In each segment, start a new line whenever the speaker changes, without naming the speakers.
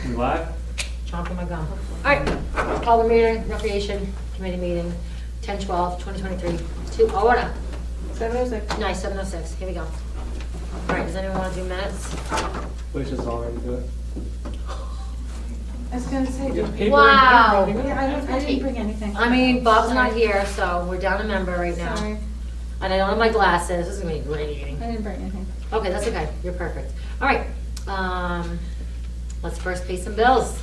We live?
Chomping my gum. All right, call the meeting, recreation committee meeting, 10/12/2023, to order.
7:06.
Nice, 7:06, here we go. All right, does anyone want to do minutes?
Felicia's already to it.
I was gonna say,
You have
yeah,
paper
Wow.
and everything?
I didn't bring anything.
I mean, Bob's not
Sorry.
here, so we're down a member right now.
Sorry,
And I don't have my glasses, this is gonna be radiating.
I didn't bring anything.
Okay, that's okay, you're perfect. All right, let's first pay some bills.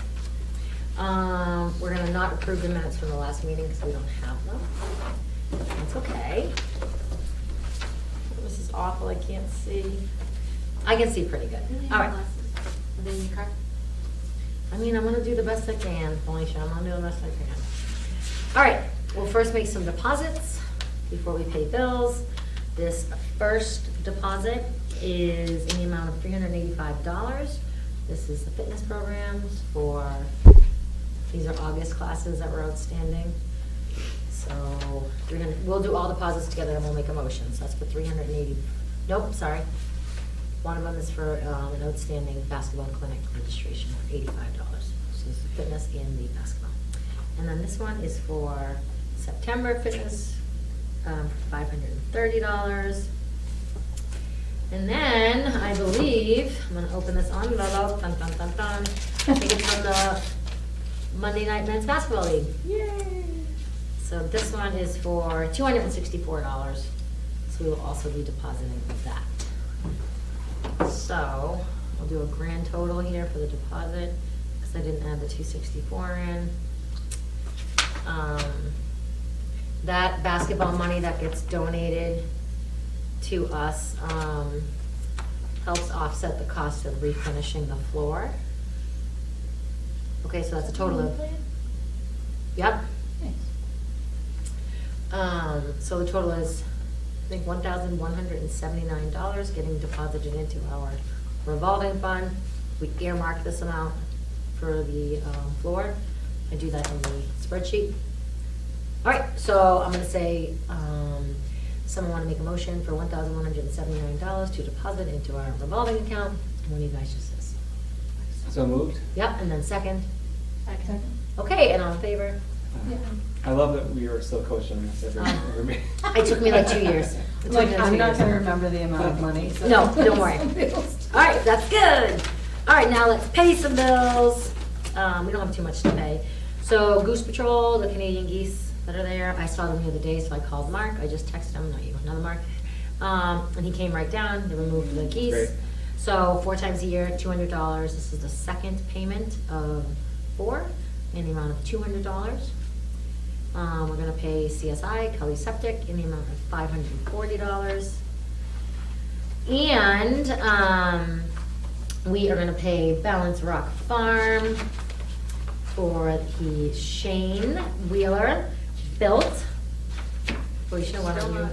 We're gonna not approve the minutes from the last meeting because we don't have them. That's okay. This is awful, I can't see. I can see pretty good. All right.
Are they in your car?
I mean, I'm gonna do the best I can, Felicia, I'm gonna do the best I can. All right, we'll first make some deposits before we pay bills. This first deposit is in the amount of $385. This is the fitness programs for, these are August classes that were outstanding. So, we'll do all deposits together and we'll make a motion, so that's for 380, nope, sorry. One of them is for an outstanding basketball clinic registration for $85. So it's the fitness and the basketball. And then this one is for September fitness, for $530. And then, I believe, I'm gonna open this envelope, dun, dun, dun, dun. I think it's from the Monday Night Men's Basketball League.
Yay!
So this one is for $264. So we will also be depositing that. So, I'll do a grand total here for the deposit, because I didn't add the 264 in. That basketball money that gets donated to us, helps offset the cost of refinishing the floor. Okay, so that's a total of, yep. So the total is, I think, $1,179 getting deposited into our revolving fund. We earmark this amount for the floor. I do that in the spreadsheet. All right, so I'm gonna say, someone wanna make a motion for $1,179 to deposit into our revolving account. One of you guys just says.
So moved?
Yep, and then second.
Second.
Okay, and all in favor?
Yeah.
I love that we are still coaching this every meeting.
It took me like 2 years. It took
Like,
me like
I'm
2
not
years.
gonna remember the amount of money, so.
No, don't worry.
Somebody else.
All right, that's good. All right, now let's pay some bills. We don't have too much to pay. So Goose Patrol, the Canadian geese that are there, I saw them the other day, so I called Mark. I just texted him, not you, another Mark. And he came right down, they removed the geese.
Great.
So 4 times a year, $200. This is the second payment of 4 in the amount of $200. We're gonna pay CSI, Kelly Septic, in the amount of $540. And, we are gonna pay Balance Rock Farm for the Shane Wheeler built. Felicia, why
Still
don't
not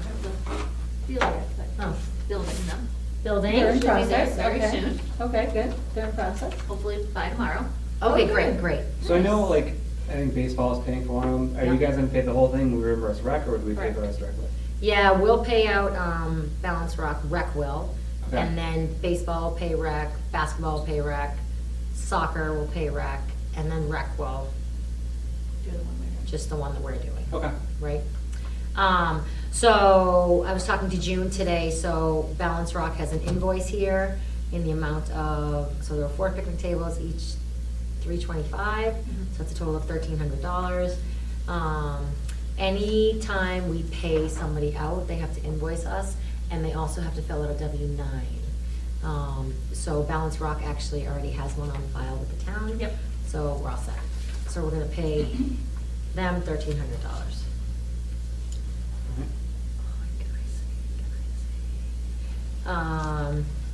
you?
feel yet, but
Oh,
building them.
building?
They're in
Should be there
process,
very
okay.
soon.
Okay, good, they're in process.
Hopefully by tomorrow.
Okay,
Oh,
great,
good.
great.
So I know, like, I think baseball is paying for one of them. Are you
Yeah.
guys gonna pay the whole thing, we reimburse rec, or do we pay the
Correct.
rest directly?
Yeah, we'll pay out, Balance Rock Rec will,
Okay.
and then baseball will pay rec, basketball will pay rec, soccer will pay rec, and then rec will,
Do the one way.
just the one that we're doing.
Okay.
Right? So I was talking to June today, so Balance Rock has an invoice here in the amount of, so there are 4 picnic tables, each $325, so that's a total of $1,300. Anytime we pay somebody out, they have to invoice us, and they also have to fill out a W-9. So Balance Rock actually already has one on file with the town.
Yep.
So we're all set. So we're gonna pay them $1,300.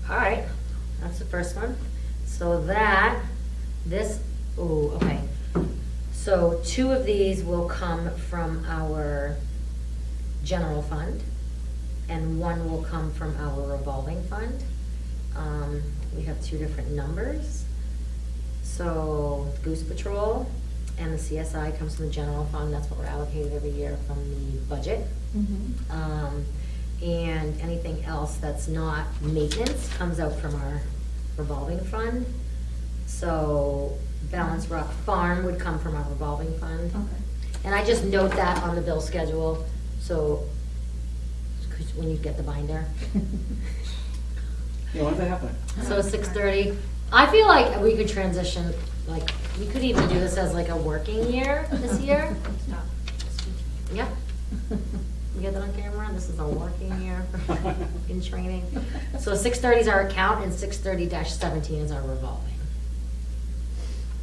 All right, that's the first one. So okay. So 2 of these will come from our general fund, and 1 will come from our revolving fund. We have 2 different numbers. So Goose Patrol and the CSI comes from the general fund, that's what we're allocated every year from the budget. And anything else that's not maintenance comes out from our revolving fund. So Balance Rock Farm would come from our revolving fund.
Okay.
And I just note that on the bill schedule, so, 'cause when you get the binder.
Yeah, when's that happening?
So 6:30. I feel like we could transition, like, we could even do this as like a working year this year.
Stop.
Yeah, you get that on camera? This is a working year in training. So 6:30 is our account and 6:30-17 is our revolving.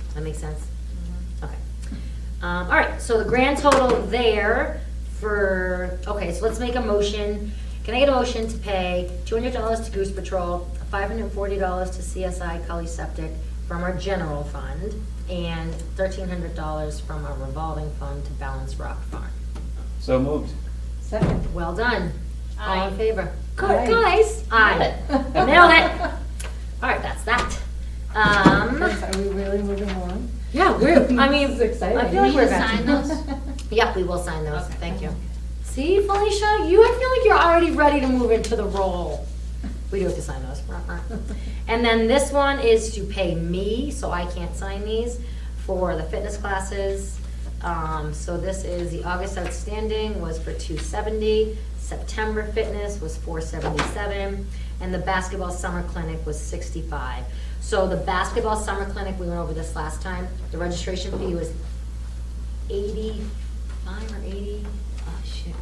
Does that make sense? Okay. All right, so the grand total there for, okay, so let's make a motion. Can I get a motion to pay $200 to Goose Patrol, $540 to CSI Cully Septic from our general fund, and $1,300 from our revolving fund to Balance Rock Farm?
So moved.
Second.
Well done. All in
Aye.
favor? Good,
Aye.
guys. Aye. Nailed it. All right, that's that.
Are we really moving along?
Yeah, I mean,
This is exciting.
I feel like
Will
we're
you sign those?
Yep, we will sign those.
Okay.
Thank you. See, Felicia, I feel like you're already ready to move into the role. We do have to sign those. And then this one is to pay me, so I can't sign these, for the fitness classes. So this is the August outstanding was for $270, September fitness was $477, and the basketball summer clinic was $65. So the basketball summer clinic, we went over this last time, the registration fee was 85 or 80, oh shoot.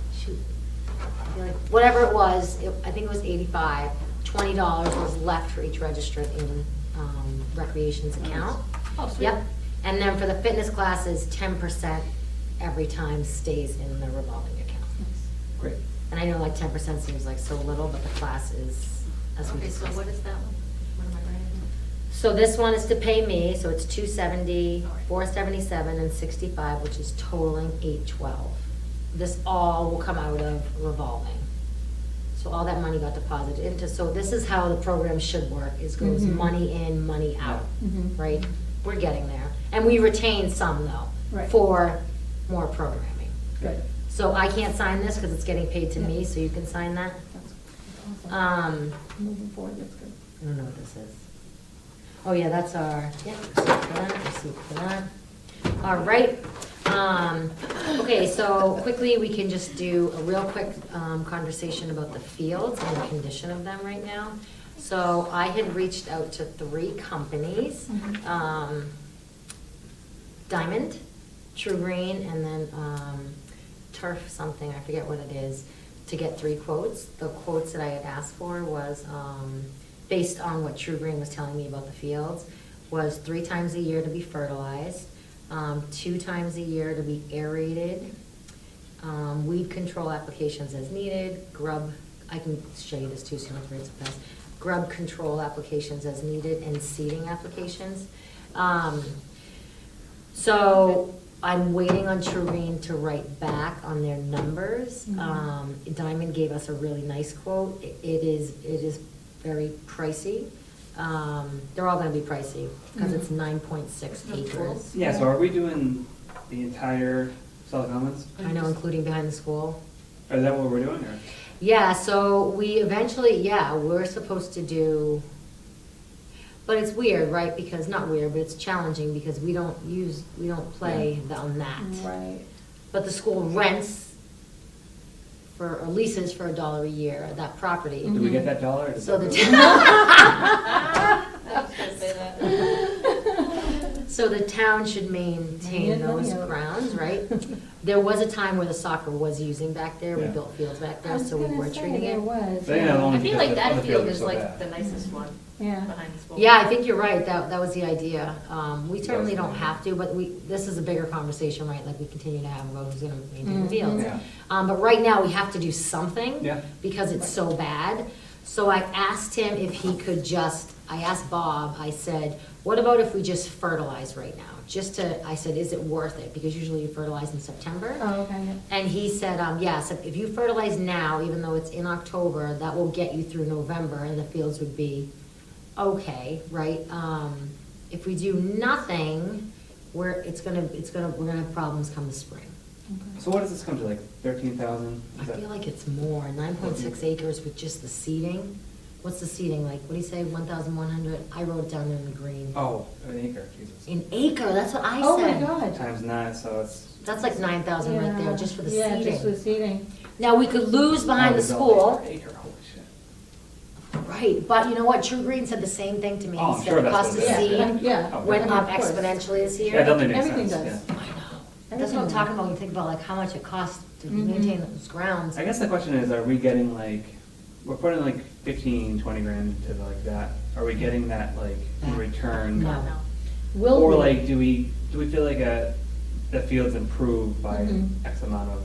I feel like, whatever it was, I think it was 85, $20 was left for each registrant in recreation's account.
Oh, sweet.
Yep, and then for the fitness classes, 10% every time stays in the revolving account.
Great.
And I know like 10% seems like so little, but the class is, as we
Okay, so
discussed.
what is that one? What am I writing?
So this one is to pay me, so it's $270,
All right.
$477, and $65, which is totaling $812. This all will come out of revolving. So all that money got deposited into, so this is how the program should work, is goes
Mhm.
money in, money out,
Mhm.
right? We're getting there. And we retain some though,
Right.
for more programming.
Good.
So I can't sign this because it's getting paid to me,
Yeah.
so you can sign that.
That's awesome.
Um,
Moving forward, that's good.
I don't know what this is. Oh, yeah, that's our, yeah, receipt for that, receipt for that. All right. Okay, so quickly, we can just do a real quick conversation about the fields and the condition of them right now. So I had reached out to 3 companies.
Mhm.
Diamond, True Green, and then Turf something, I forget what it is, to get 3 quotes. The quotes that I had asked for was, based on what True Green was telling me about the fields, was 3 times a year to be fertilized, 2 times a year to be aerated, weed control applications as needed, grub, I can show you this too, so you don't have to read so fast, grub control applications as needed, and seeding applications. So I'm waiting on True Green to write back on their numbers.
Mhm.
Diamond gave us a really nice quote. It is very pricey. They're all gonna be pricey, because it's
Mhm.
9.6
No
acres.
pool.
Yeah, so are we doing the entire South Commons?
I know, including behind the school.
Is that what we're doing, or?
Yeah, so we eventually, yeah, we're supposed to do, but it's weird, right? Because, not weird, but it's challenging because we don't play on that.
Right.
But the school rents or leases for $1 a year that property.
Mhm.
Do we get that dollar? or does
So
that
the
go-
I was gonna say that.
So the town should maintain
Money in, money
those
out.
grounds, right? There was a time where the soccer was using back there, we
Yeah.
built fields back
I
there,
was
so we
gonna
were
say,
treating
there
it.
was.
But, yeah, only
I feel
because
like
the
that
other
field
are
is
so
like
bad.
the nicest one
Yeah.
behind the school.
Yeah, I think you're right, that was the idea. We certainly
Yes.
don't have to, but this is a bigger conversation, right? Like we continue to have about who's gonna maintain the
Mhm.
fields.
Yeah.
But right now, we have to do something.
Yeah.
Because it's so bad. So I asked him if he could I asked Bob, I said, what about if we just fertilize right now? I said, is it worth it? Because usually you fertilize in September.
Oh, okay.
And he said, yes, if you fertilize now, even though it's in October, that will get you through November and the fields would be okay, right? If we do nothing, we're gonna have problems come the spring.
Okay.
So what does this come to, like 13,000?
I feel like it's more, 9.6 acres with just the seeding. what's the seating like? What do you say, 1,100? I wrote it down there in the green.
Oh, an acre, Jesus.
An acre, that's what I
Oh my
said.
God.
Times 9, so it's.
That's like 9,000 right there,
Yeah.
just for the
Yeah, just for
seating.
seating.
Now, we could lose behind the
Oh, we built
school.
Acre, holy shit.
Right, but you know what, True Green said the same thing to me.
Oh, I'm
He
sure
said the
that's
cost
what
of
it is.
seed
Yeah.
Oh,
went up
Of course.
exponentially this year.
Yeah, it doesn't make
Everything
sense,
does.
yeah.
I know. That's what I'm talking about when you think about like how much it costs to maintain those grounds.
I guess the question is, are we getting like, we're putting like 15, 20 grand into like that. Are we getting that like in return?
No.
Will
Or
we?
like, do we feel like the field's improved by
Mhm.
X amount of,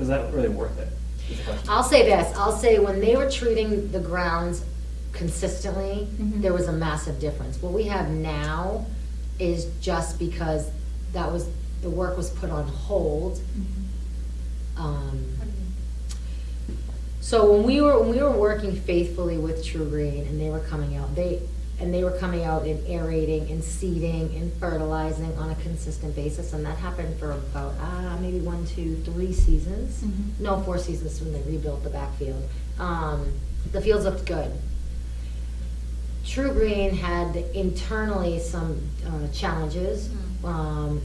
is that really worth it? Is the question.
I'll say this, I'll say when they were treating the grounds consistently,
Mhm.
there was a massive difference. What we have now is just because the work was put on hold. Um, So when we were working faithfully with True Green and they were coming out, they were coming out and aerating and seeding and fertilizing on a consistent basis, and that happened for about maybe 1, 2, 3 seasons.
Mhm.
No, 4 seasons when they rebuilt the backfield. The fields looked good. True Green had internally some challenges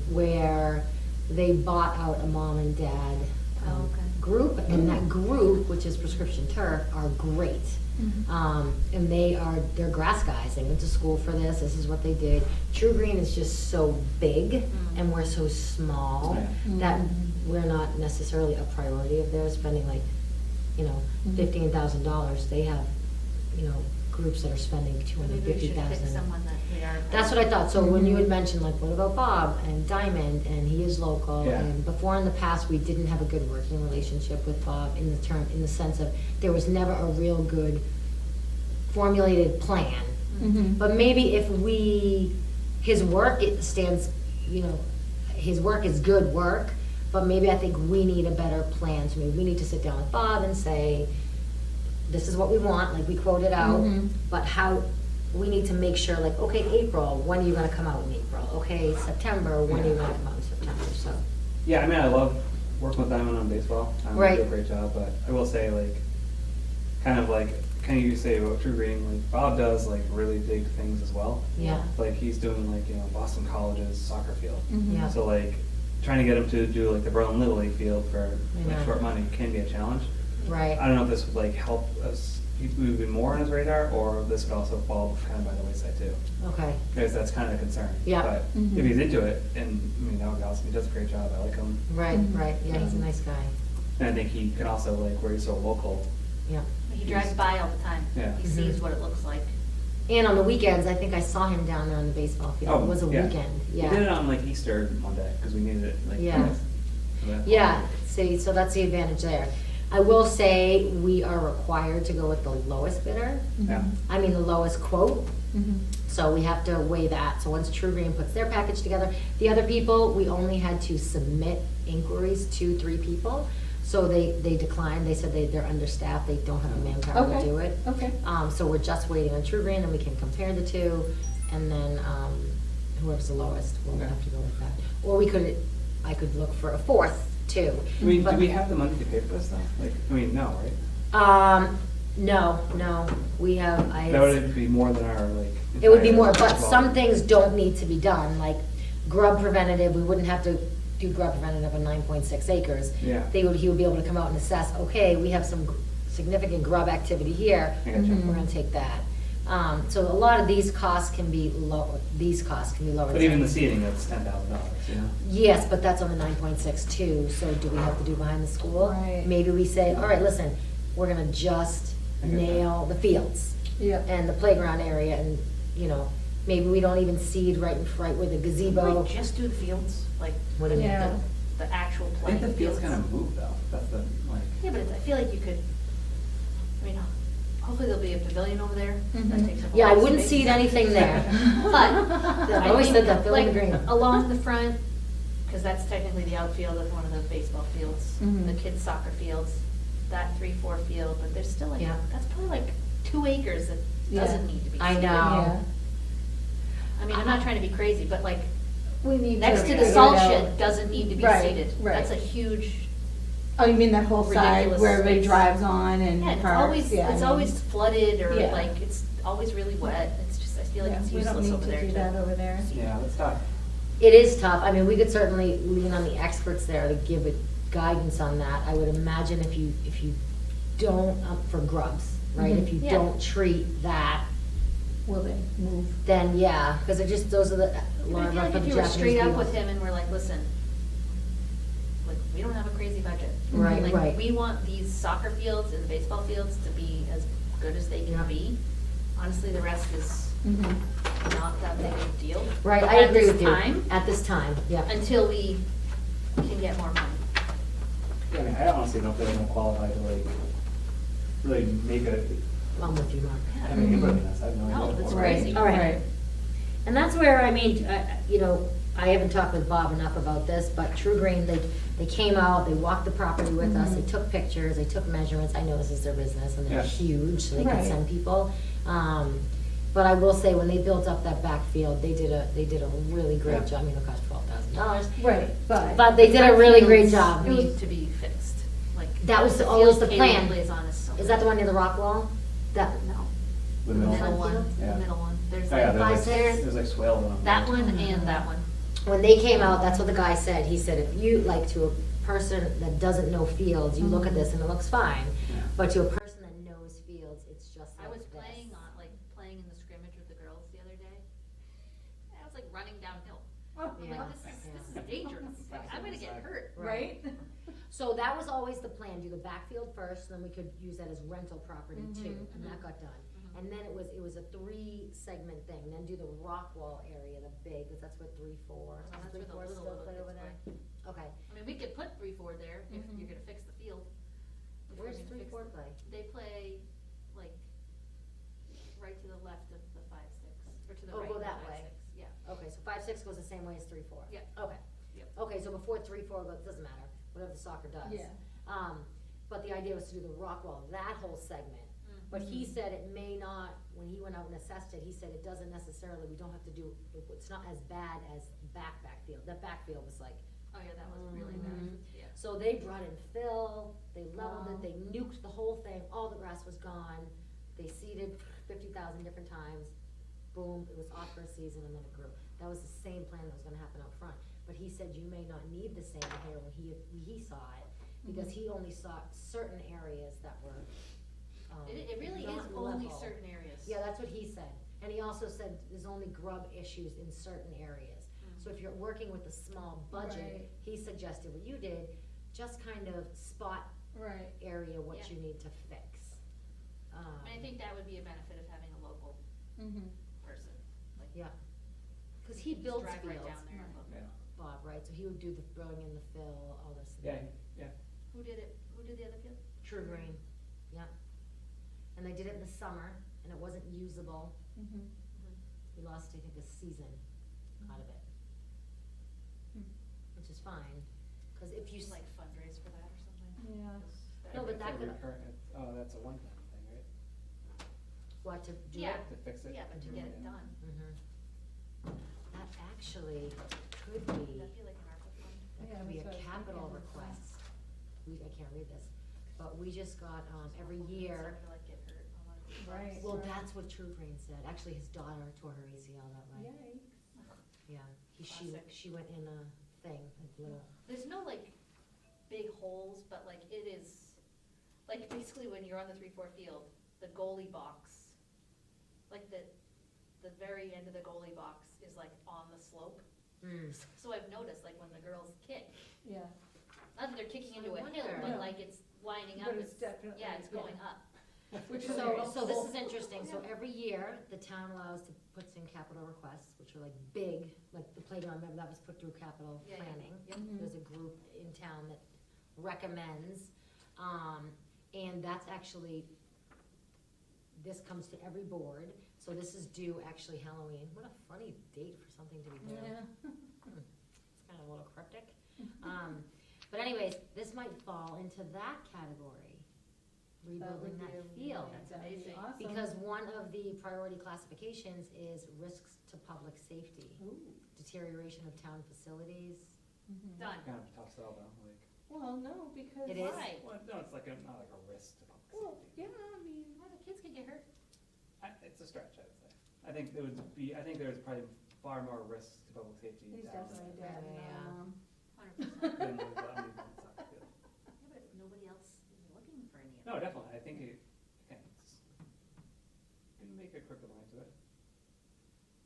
where they bought out a mom and dad
Oh, okay.
group, and that group, which is Prescription Turf, are great. And they're grass guys. They went to school for this. This is what they did. True Green is just so big, and we're so small
Yeah.
that we're not necessarily a priority of theirs. Spending like, $15,000. They have, groups that are spending
Maybe we should pick
250,000.
someone that we are.
That's what I thought. So when you had mentioned, like, what about Bob and Diamond, and he is local,
Yeah.
and before in the past, we didn't have a good working relationship with Bob in the sense of there was never a real good formulated plan. But maybe if his work, it stands, his work is good work, but maybe I think we need a better plan. So maybe we need to sit down with Bob and say, this is what we want, like we quoted out, but how, we need to make sure, like, okay, April, when are you gonna come out in April? Okay, September, when are you gonna come out in September, so.
Yeah, I mean, I love working with Diamond on baseball. They
Right.
do a great job, but I will say, like, kind of you say about True Green, like, Bob does, like, really big things as well.
Yeah.
Like, he's doing, like, Boston College's soccer field.
Yeah.
So, like, trying to get him to do, like, the Berlin Little League field for, like,
Yeah.
short money can be a challenge.
Right.
I don't know if this would, like, help us move even more on his radar, or this would also fall kind of by the wayside, too.
Okay,
Because that's kind of a concern.
Yeah.
But if he's into it, and, I mean, that would be awesome. He does a great job. I like him.
right, yeah, he's a nice guy,
And I think he can also, like, where he's so local,
yeah.
He drives by all the time.
Yeah.
He sees what it looks like.
And on the weekends, I think I saw him down there on the baseball field, it was a weekend, yeah.
We did it on, like, Easter Monday, because we needed it, like.
Yeah.
for that.
Yeah, see, so that's the advantage there. I will say, we are required to go with the lowest bidder,
Yeah.
I mean, the lowest quote. So we have to weigh that. So once True Green puts their package together, the other people, we only had to submit inquiries to 3 people. So they declined, they said they're understaffed, they don't have the manpower to
Okay.
do it.
Okay.
So we're just waiting on True Green, and we can compare the two, and then, whoever's the lowest, we'll
Okay.
have to go with that. Or I could look for a 4th too.
I mean, do
But-
we have the money to pay for this stuff? Like, I mean, no, right?
No, we have,
That would be more than our, like.
it would be
entire
more, but
volume.
some things don't need to be done, like grub preventative, we wouldn't have to do grub preventative on 9.6 acres.
Yeah.
He would be able to come out and assess, okay, we have some significant grub activity here,
I gotcha.
we're gonna take that. So a lot of these costs can be lower.
But even the seating, that's $10,000,
Yes, but that's on the 9.6 too, so do we have to do behind the school?
Right.
Maybe we say, all right, listen, we're gonna just
I get that.
nail the fields
Yeah.
and the playground area, and, maybe we don't even seed right where the gazebo.
Like, just do the fields, like,
What do you mean?
Yeah.
the actual
I
playing
think the
fields.
field's kind of moved, though. That's the, like.
Yeah, but I feel like you could, hopefully there'll be a pavilion over there. That takes up a
Yeah, I
lot of
wouldn't
space.
seed anything there.
But,
I've always said that, fill in the green.
Along the front, because that's technically the outfield of one of the baseball fields, the kids' soccer fields, that 3-4 field, but there's still like,
Yeah.
that's probably like 2 acres that
Yeah.
doesn't need to be
I
seeded.
know.
Yeah.
I mean, I'm not trying to be crazy, but like,
We need
next to
figure
the
it
salt
out.
shed doesn't need to be
Right,
seeded.
right.
That's a huge
Oh, you mean that whole side
Ridiculous
where everybody
space.
drives on and
Yeah, and it's
parks?
always,
Yeah, I
it's
mean,
always flooded or
Yeah.
like, it's always really wet. It's just, I feel like
yeah,
it's
we don't
useless
need
over there
to do that over there.
Yeah, let's talk.
It is tough. I mean, we could certainly lean on the experts there to give it guidance on that. I would imagine if you don't, for grubs, right?
Mhm.
If you
Yeah.
don't treat that,
Will they move?
then yeah, because they're just, those are the
But I
larvae
feel like
from
if you were
Japanese
straight up
beetles.
with him and we're like, listen, like, we don't have a crazy budget.
Right,
Like,
right.
we want these soccer fields and the baseball fields to be as good as they
Yeah.
can be. Honestly, the rest is
Mm-hmm.
not that big a deal.
Right, I
At
agree
this
with you.
time,
At this time, yeah.
until we can get more money.
Yeah, I mean, I honestly don't feel like I'm qualified to like, really make a,
I'm with you, Mark.
I mean, input in this, I have no idea.
No,
what
that's
we're-
crazy.
All right. And that's where, I mean, you know, I haven't talked with Bob enough about this, but True Green, they came out, they walked the property with us, they took pictures, they took measurements. I know this is their business and they're
Yeah.
huge, so they could
Right.
send people. But I will say, when they built up that backfield, they did a really great
Yeah.
job. I mean, it cost $12,000.
Right, but.
But they did a really great job.
Need to be fixed, like.
That was
the
always
field
the
Caleb
plan.
plays on is so.
Is that the one near the rock wall? That,
No,
The
the
middle
middle
one.
one,
Yeah.
the middle one. There's
Oh, yeah,
like
there's
five
like,
stairs,
there's like swale on them.
that one and that one.
when they came out, that's what the guy said. He said, if you, like, to a person that doesn't know fields, you look at this and it looks fine.
Yeah.
But to a person that knows fields, it's just
I
like
was
this.
playing in the scrimmage with the girls the other day. I was like running downhill.
Oh,
I'm
Yeah.
like, this is dangerous. Like, I'm gonna get hurt.
Right?
So that was always the plan, do the backfield first, and then we could use that as rental property too, and that got done. And then it was a 3-segment thing, then do the rock wall area, the big, because that's what 3-4.
That's
Does
where the
3-4
little
still
little
play
kids
over there? Okay,
I mean, we could put 3-4 there if you're gonna fix the field. If we're
where's
gonna fix
3-4
the-
play?
They play like right to the left of the 5-6, or to the
Oh,
right
go
of the
that
5-6,
way.
yeah.
Okay, so 5-6 goes the same way as 3-4?
Yep.
Okay.
Yep.
Okay, so before 3-4 goes, doesn't matter, whatever the soccer does.
Yeah.
But the idea was to do the rock wall, that whole segment. But he said it may not, when he went out and assessed it, he said it doesn't necessarily, we don't have to do, it's not as bad as backfield. That backfield was like,
Oh, yeah, that was really bad,
Mhm.
yeah.
so they brought in fill, they leveled
Wow.
it, they nuked the whole thing, all the grass was gone. They seeded 50,000 different times, boom, it was off for a season and then it grew. That was the same plan that was gonna happen out front. But he said you may not need the same here when he saw it, because he only saw certain areas that were,
It really is
not
only
level.
certain areas.
Yeah, that's what he said. And he also said there's only grub issues in certain areas. So if you're working with a small budget,
Right.
he suggested what you did, just kind of spot
Right.
area what
Yeah.
you need to fix.
And I think that would be a benefit of having a local
Mm-hmm.
person, like.
Yeah, cause he
just
builds
drive right
fields,
down there and look.
Yeah.
Bob, right? So he would do the throwing in the fill, all this.
Yeah, yeah.
Who did it, who did the other field?
True Green, yeah. And they did it in the summer, and it wasn't usable.
Mm-hmm.
We lost, I think, a season out of it. Which is fine, cause if you,
Just like fundraise for that or something?
Yeah.
'Cause that-
No, but
It's
that
a
could-
recurrent- Oh, that's a one-time thing, right?
what, to do it?
Yeah.
To fix it?
Yeah, but to get it done,
That actually could
would
be,
that be like an ARPA fund?
that
Yeah,
could be a
that's what I was
capital
thinking.
request. I can't read this, but we just got, every year,
Someone to like get hurt on one of these
Right.
bumps.
well, that's what True Green said. Actually, his daughter tore her ACL that way.
Yikes.
Yeah,
Classic.
she went in a thing, a little,
There's no like big holes, but like it is, like basically when you're on the 3-4 field, the goalie box, like the very end of the goalie box is like on the slope. So I've noticed, like when the girls kick,
Yeah.
not that they're kicking
So
into
I
a hill,
wonder-
but
No.
like it's lining up,
But it's definitely-
yeah, it's
yeah.
going up.
Which is
So,
very
so this is
helpful.
interesting, so every year, the town allows to put in capital requests, which are like big, like the playground, remember that was put through capital
Yeah, yeah.
planning.
Yep.
Mhm.
There's a group in town that recommends, and that's actually, this comes to every board, so this is due actually Halloween. What a funny date for something to be due.
Yeah.
It's kind of a little cryptic. But anyways, this might fall into that category, rebuilding
would be
that
a
field.
really- that'd be
amazing.
awesome.
Because one of the priority classifications is risks to public safety,
Ooh.
deterioration of town facilities.
Mhm.
Done.
Kind of tough sell though, like,
Well, no, because.
It is?
Why?
Well, no, it's like not like a risk to public
Well,
safety.
yeah, I mean,
Well, the kids can get hurt.
It's a stretch, I would say. I think there's probably far more risks to public safety
he's
down
definitely
there
dead.
Yeah.
100%.
than with the uneven soccer field.
Yeah, but if nobody else is looking for any of
No,
it.
definitely, I think again, it's, you can make a crooked line to it.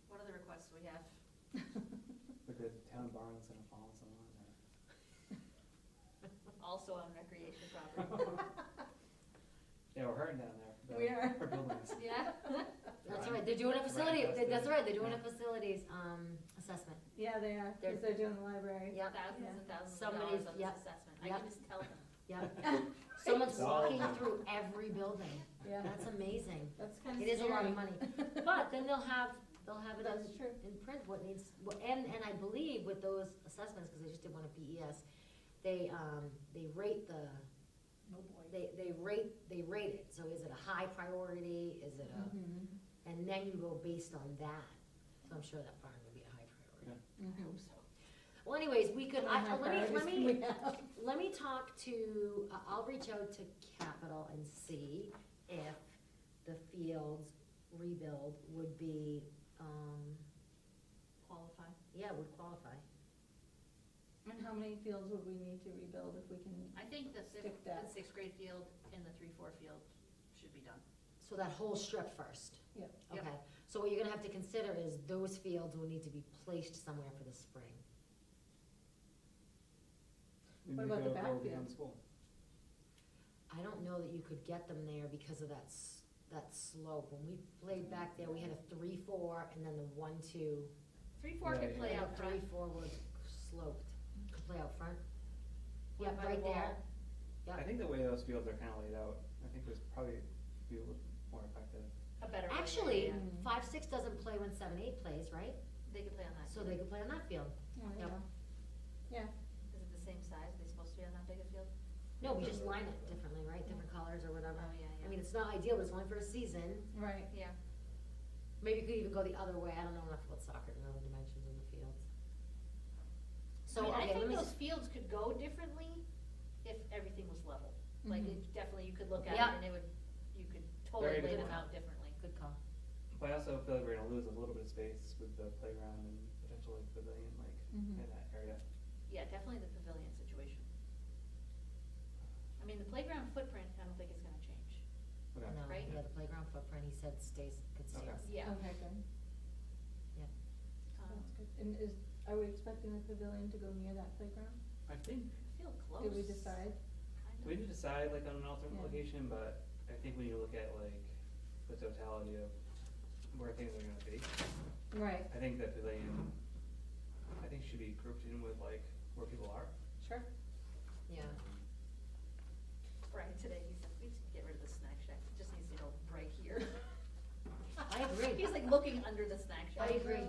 What other requests do we have?
The good town barns in a fallen someone,
Also on recreation property.
yeah, we're hurting down there.
We are.
For buildings.
Yeah.
That's right, they're doing a facility,
Right,
that's right, they're doing a
yeah.
facilities, assessment.
Yeah, they are,
They're-
because they're doing the library.
Yep.
Thousands
Yeah.
and thousands of
Somebody's-
dollars on
yep,
this assessment. I
yep.
can just tell them.
Yep. Someone's
All of
walking
them.
through every building.
Yeah.
That's amazing.
That's kind of
It is a lot of
scary.
money. But then they'll have it
That's true.
in print, what needs, and I believe with those assessments, because I just did one at BES, they rate the,
Oh, boy.
they rate it. So is it a high priority, is it a,
Mhm.
and then you go based on that. So I'm sure that barn would be a high priority.
Yeah.
Mhm.
hope so.
Well, anyways, we could,
How many priorities can we have?
let me talk to, I'll reach out to Capital and see if the fields rebuild would be,
Qualify.
yeah, would qualify.
And how many fields would we need to rebuild if we can?
I think the
Stick that.
sixth grade field and the 3-4 field should be done.
So that whole strip first.
Yep.
Yep.
Okay, so what you're gonna have to consider is those fields will need to be placed somewhere for the spring.
Maybe
about the
go
backfield?
behind school.
I don't know that you could get them there because of that slope. When we played back there, we had a 3-4 and then the 1-2.
3-4
Yeah,
could
yeah.
play
Yeah,
out front.
3-4 was sloped. Could play out front.
What
Yeah,
about
right
the
there.
wall?
I
Yeah.
think the way those fields are kind of laid out, I think was probably be a little more effective.
A better. way,
Actually,
yeah.
5-6 doesn't play when 7-8 plays, right?
They could play on that.
So they could play on that field.
Oh,
Yep.
yeah. Yeah.
Is it the same size? Are they supposed to be on that big a field?
No, we just line it differently, right? Different colors or whatever.
Oh, yeah,
I
yeah.
mean, it's not ideal, but it's only for a season.
Right.
Yeah.
Maybe you could even go the other way. I don't know enough about soccer to know the dimensions of the fields. So,
I mean, I
okay, let
think
me.
those fields could go differently if everything was level. Like,
Mhm.
it definitely, you could look at
Yeah.
it and it would, you could totally
Very
lay
good
them
call.
out differently.
Good call.
But I also feel like we're gonna lose a little bit of space with the playground and potentially pavilion, like,
Mhm.
in that area.
Yeah, definitely the pavilion situation. I mean, the playground footprint, I don't think is gonna change.
Okay.
No,
Right?
yeah, the playground footprint, he said could stay.
Okay.
Yeah.
Okay, good.
Yep.
That's good. And are we expecting the pavilion to go near that playground?
I think,
I feel close.
Did we decide?
Kind of.
we didn't decide like on an alternate
Yeah.
location, but I think when you look at like the totality of where things are gonna be,
Right.
I think that pavilion, I think should be grouped in with like where people are.
Sure.
Yeah.
Brian today, he said, we should get rid of the snack shack, it just needs to go right here.
I agree.
He's like looking under the snack shack.
I agree.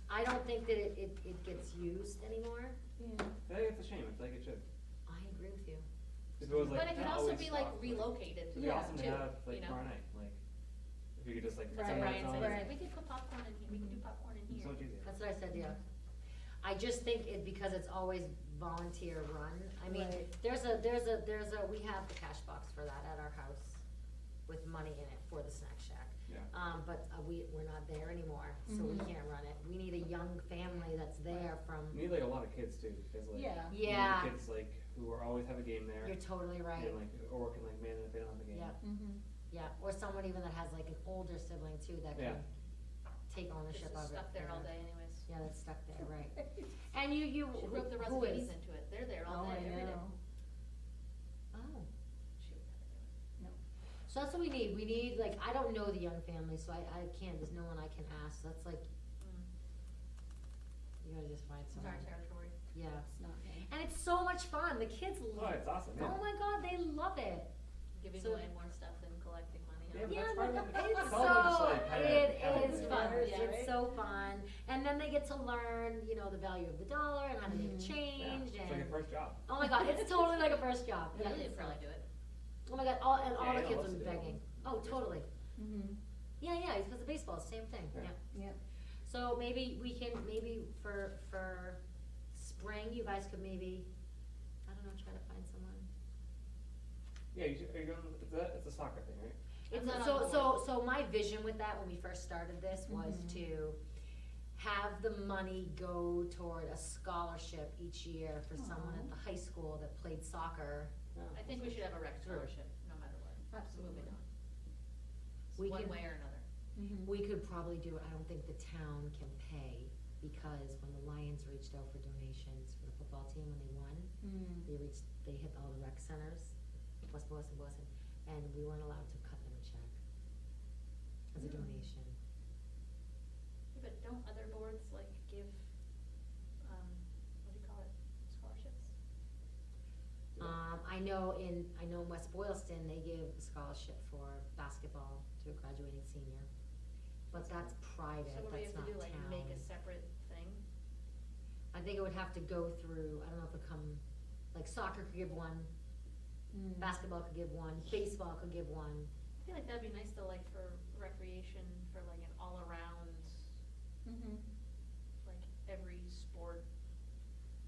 I don't think that it gets used anymore.
Yeah.
I think it's a shame, it's like it should.
I agree with you.
If it was like.
But it could
not
also
always
be like
stocked,
relocated,
It'd be
Yeah.
awesome to
too,
have
you
like
know?
tomorrow night, like, if you could just like.
That's
Right.
what
turn
Brian
lights
said,
on.
he's like, we could put popcorn in here, we could do popcorn in
It's so
here.
much easier.
That's what I said, yeah. I just think because it's always volunteer run. I mean,
Right.
we have the cash box for that at our house with money in it for the snack shack.
Yeah.
But we're not there anymore, so we
Mhm.
can't run it. We need a young family that's there
You
from,
need like a lot of kids too, because like.
Yeah.
you need
Yeah.
the kids like who are always have a game there.
you're totally right.
And like, or can like man if they don't have a game.
Yeah.
Mm-hmm.
Yeah, or someone even that has like an older sibling too that
Yeah.
can take ownership
Just
of it.
stuck there all
yeah.
day anyways.
Yeah, that's stuck there, right. And you,
Should rope the
who
Russ
is?
into it, they're there all
Oh, I
day, every day.
know.
Oh,
She would never do
No.
so that's what we need. We need, like, I don't know the young family, so I can't, there's no one I can ask. So that's like,
it.
you gotta just find
It's our
someone.
territory.
Yeah.
It's not me.
And it's so much fun. The kids
Oh,
love it.
it's awesome, yeah.
Oh my God, they love it.
Giving
So-
away more stuff than collecting money.
Yeah,
huh?
but
Yeah,
that's part of
but
it.
it's
It's all about just,
so,
like, kinda
it
having
is
it.
fun,
Yeah,
it's
right?
so fun. And then they get to learn, you know, the value of the dollar and how to make
Mhm.
change
Yeah, it's like your
and,
first job.
oh my God, it's totally like a first job. Yeah,
Lily would
it's
probably
like-
do it.
Oh my God, all the
Yeah,
kids
lots
would be
to do.
begging. Oh, totally.
Mm-hmm.
Yeah, because the baseball, same thing,
Yeah.
yeah.
Yep.
So maybe we can, maybe for spring, you guys could maybe I don't know, try to find someone.
Yeah, are you going, it's a soccer thing, right?
It's,
not
so,
on
so,
board.
so my vision with that, when we first started this, was
Mhm.
to have the money go toward a scholarship each year for someone
Aw.
at the high school that played soccer.
I think we should have a rec scholarship, no matter what.
Absolutely.
Moving on.
We
One
can-
way or another.
Mhm.
We could probably do it, I don't think the town can pay, because when the Lions reached out for donations for the football team, when they won,
Mm.
they hit all the rec centers, West Boylston, Boylston, and we weren't allowed to cut them a check as a
Mm.
donation.
Yeah, but don't other boards like give, what do you call it, scholarships?
I know in West Boylston, they give a scholarship for basketball to a graduating senior, but that's private,
So what do we
that's
have
not
to do, like make a
town.
separate thing?
I think it would have to go through, I don't know if it come, like soccer could give one,
Mm.
basketball could give one, baseball could give one.
I feel like that'd be nice to like for recreation, for like an all-around,
Mhm.
like every sport,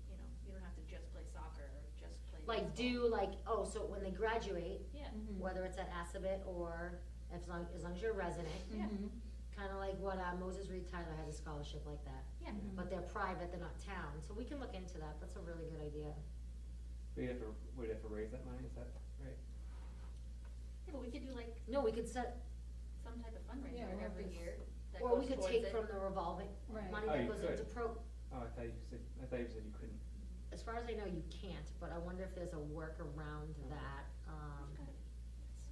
you know, you don't have to just play soccer or just play
Like
baseball.
so when they graduate,
Yeah,
Mhm.
whether it's at Assabet or as long as you're a resident,
Yeah.
Mhm.
kinda like what Moses Reed Tyler had a scholarship like that.
yeah.
Mhm.
But they're private, they're not town, so we can look into that, that's a really good idea.
We'd have to raise that money, is that right?
Yeah, but we could do like
No, we could set,
some type of fundraiser
Yeah, or
every
it's-
year that
or we
goes
could
towards
take
it.
from the revolving,
Right.
money
Oh,
that
you
goes into
could. Oh, I thought you said you couldn't.
as far as I know, you can't, but I wonder if there's a workaround that,
We've got it.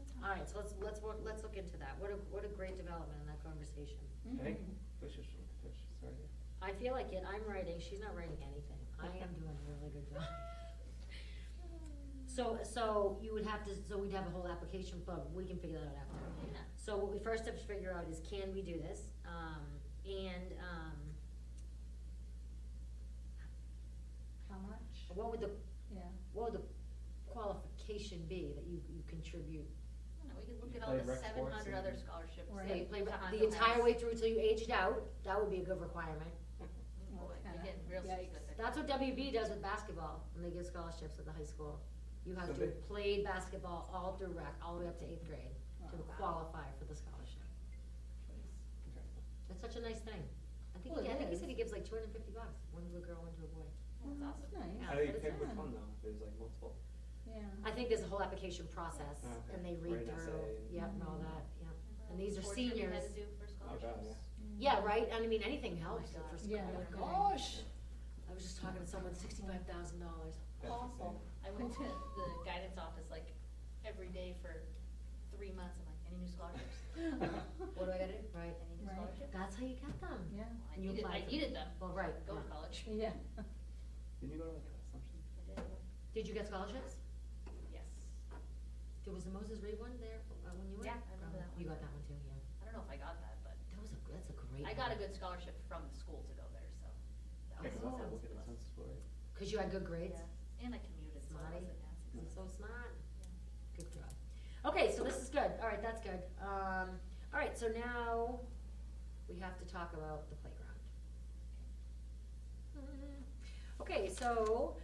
It's so tough.
all right, so let's look into that, what a great development in that conversation.
I think
Mhm.
Fish started it.
I feel like it, I'm writing, she's not writing anything, I am doing a really good job. So you would have to, so we'd have a whole application, but we can figure that out after.
Yeah.
So what we first have to figure out is, can we do this?
How much?
What would the,
Yeah.
what would the qualification be that you contribute?
I don't know, we could look at all
Play
the
rec sports
700 other
and-
scholarships.
Right.
Yeah, you play
Tohoto
the entire
has.
way through till you aged out, that would be a good requirement.
Boy,
Kinda-
we're getting real
yikes.
specific.
That's what WB does with basketball, when they give scholarships at the high school. You have
So
to
they-
have played basketball all through rec, all the way up to 8th grade, to
Wow.
qualify for the scholarship.
Interesting.
That's such a nice thing. I think,
Well, it
I think he
is.
said he gives like $250, one to a girl, one to a boy.
That's
Well,
awesome.
Nice.
Yeah.
How do you
but
pick
it's
which
fun.
one though? If there's like multiple?
Yeah.
I think there's a whole application process,
Oh, okay.
and they
Write
read
an
through,
essay and-
yep, and all
Mhm.
that, yep.
Remember
And
all
these
the
are
sports that we
seniors.
had to do for scholarships?
Yeah, right, and I mean, anything helps
God.
for
Yeah,
school.
okay.
Gosh, I was just talking to someone, $65,000.
That's
Awful.
I went to the guidance office like every day for 3 months. I'm like, any new scholarships?
What do I gotta do? Right.
Any new
Right.
scholarships?
That's how you get them.
Yeah.
Well, I
You
needed,
apply
I
for
needed them.
Well, right,
Go to
yeah.
college.
Yeah.
Didn't you go to like Assumption?
I did.
Did you get scholarships?
Yes.
There was the Moses Reed one there when you went?
Yeah, I remember that one.
You got that one too, yeah.
I don't know if I got that, but
That's a great
I got a
one.
good scholarship from the school to go there, so. that
Yeah,
was-
'cause
that
that's
was
look
a
at the
plus.
census board, right?
Cause you had good grades?
Yeah, and I commuted, so it
Smarty.
wasn't as
You're
expensive.
so smart.
Yeah.
Good job. Okay, so this is good. All right, that's good. All right, so now we have to talk about the playground. Okay, so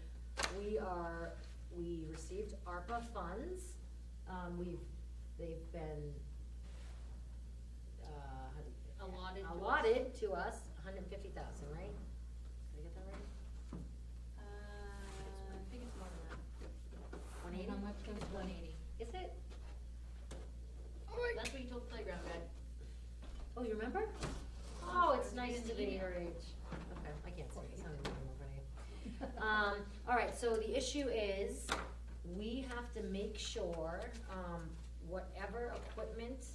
we received ARPA funds. They've been, how do you-
Allotted to us.
allotted to us, 150,000, right? Did I get that right?
I think it's more than that.
180?
How much was
It's 180.
Is it?
That's what you told the playground guy.
Oh, you remember? Oh, it's nice
In
to
the
be
email.
your age. Okay, I can't see, it's not even over here. All right, so the issue is, we have to make sure, whatever equipment,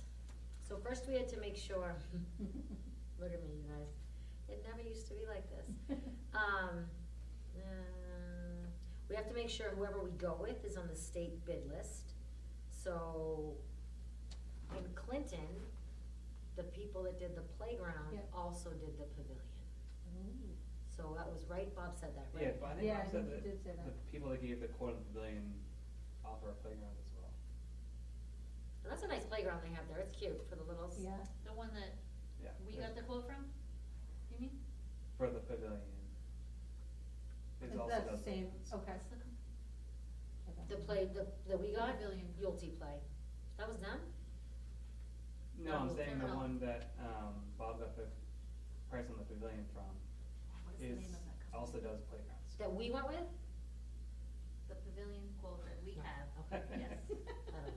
so first we had to make sure, look at me, you guys, it never used to be like this. We have to make sure whoever we go with is on the state bid list. So, in Clinton, the people that did the playground
Yeah.
also did the pavilion. So that was right, Bob said that, right?
Yeah, but I think
Yeah,
Bob
I
said
think he did say
that
that.
the people that gave the quote on the pavilion offer a playground as well.
And that's a nice playground they have there, it's cute for the littles.
Yeah.
The one that
Yeah.
we got the quote from, you mean?
For the pavilion. It's
Is
also
that the
does-
same? Okay.
What's the com-
The play, the we got,
Pavilion.
Yulte play. That was them?
No, I'm saying the
No.
one that, Bob got the price on the pavilion from
What is the name
is,
of that company?
also does playgrounds.
That we went with?
The pavilion quote that we
No,
have,
okay.
yes.
I don't know.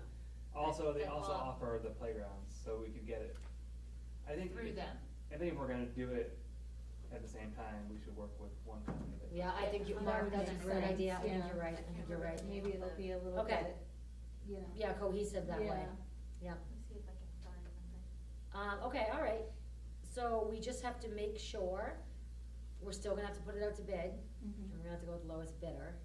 Also, they
That
also
Bob-
offer the playgrounds, so we could get it. I think.
Through them.
I think if we're gonna do it at the same time, we should work with one company that.
Yeah, I think you,
That
Mark,
would
that's a
make
great
sense,
idea, I think
yeah.
you're right, I
I
think
can't
you're right.
remember.
Maybe it'll be a little
Okay.
bit, you know.
Yeah, cohesive that way,
Yeah.
yeah.
Let me see if I can find something.
Okay, all right, so we just have to make sure, we're still gonna have to put it out to bid, and
Mhm.
we're gonna have to go with the lowest bidder.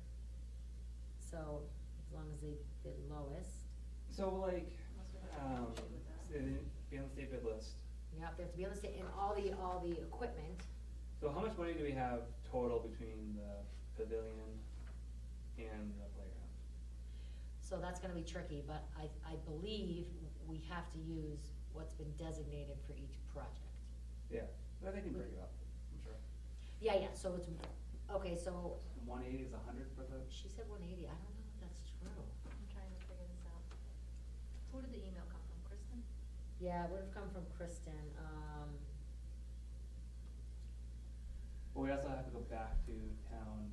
So, as long as they bid lowest,
So like,
Unless we have an issue with that.
be on the state bid list.
yeah, they have to be on the state, and all the equipment,
So how much money do we have total between the pavilion and the playground?
so that's gonna be tricky, but I believe we have to use what's been designated for each project.
Yeah, but they can break it up, I'm sure.
Yeah, so it's, okay, so,
180 is 100 for the,
she said 180, I don't know if that's true.
I'm trying to figure this out. Who did the email come from, Kristen?
Yeah, it would have come from Kristen,
well, we also have to go back to town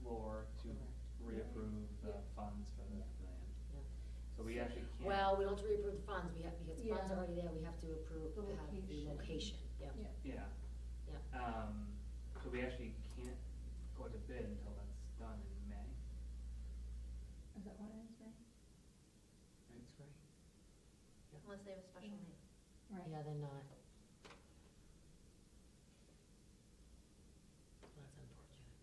floor to
Correct.
reapprove the
Yeah.
funds for the
Yeah.
pavilion.
yeah.
So we actually can't.
Well, we don't have to reapprove the funds, we have, because the funds are
Yeah.
already there, we have to approve,
The
have the
location.
location, yeah,
Yeah.
Yeah,
yeah.
so we actually can't go to bid until that's done in May,
Is that what it is, right?
right?
That's right. Yeah.
Unless they have a special need.
Right.
Yeah, they're not. That's unfortunate.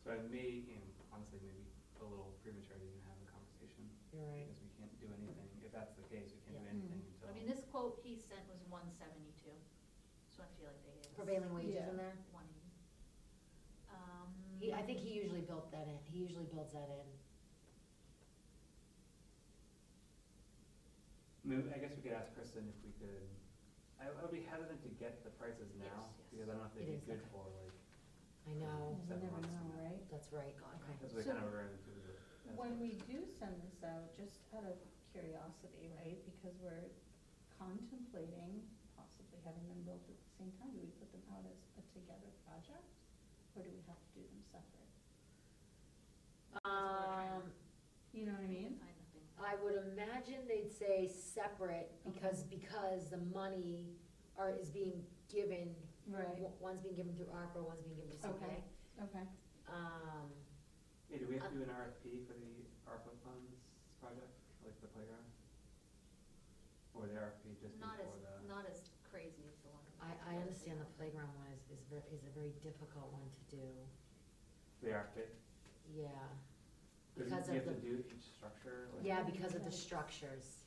So it may, honestly, maybe a little premature to even have a conversation.
You're right.
Because we can't do anything, if that's the case, we can't do
Yeah.
anything
Mhm.
until.
I mean, this quote he sent was 172, so I feel like they gave us.
Prevailing wages
Yeah.
in there?
180.
I think he usually built that in, he usually builds that in.
I guess we could ask Kristen if we could, I would be hesitant to get the prices now,
Yes, yes.
because I don't know if they'd
It
be
is,
good
okay.
for like,
I know,
You
7
never
months
know,
from now.
right?
that's right,
God,
okay.
That's what
So
kind of ran into the.
When we do send this out, just out of curiosity, right, because we're contemplating possibly having them built at the same time, do we put them out as a together project? Or do we have to do them separate? You know what I mean?
Find the thing.
I would imagine they'd say separate, because the money is being given.
Right.
One's being given through ARPA, one's being given through CPA.
Okay, okay.
Yeah, do we have to do an RFP for the ARPA funds project, like the playground? Or the RFP just
Not
before
as,
the?
not as crazy as the one.
I understand the playground one is a very difficult one to do,
The RFP?
yeah.
Does
Because
you
of
have to
the,
do each structure? like-
yeah, because of the structures.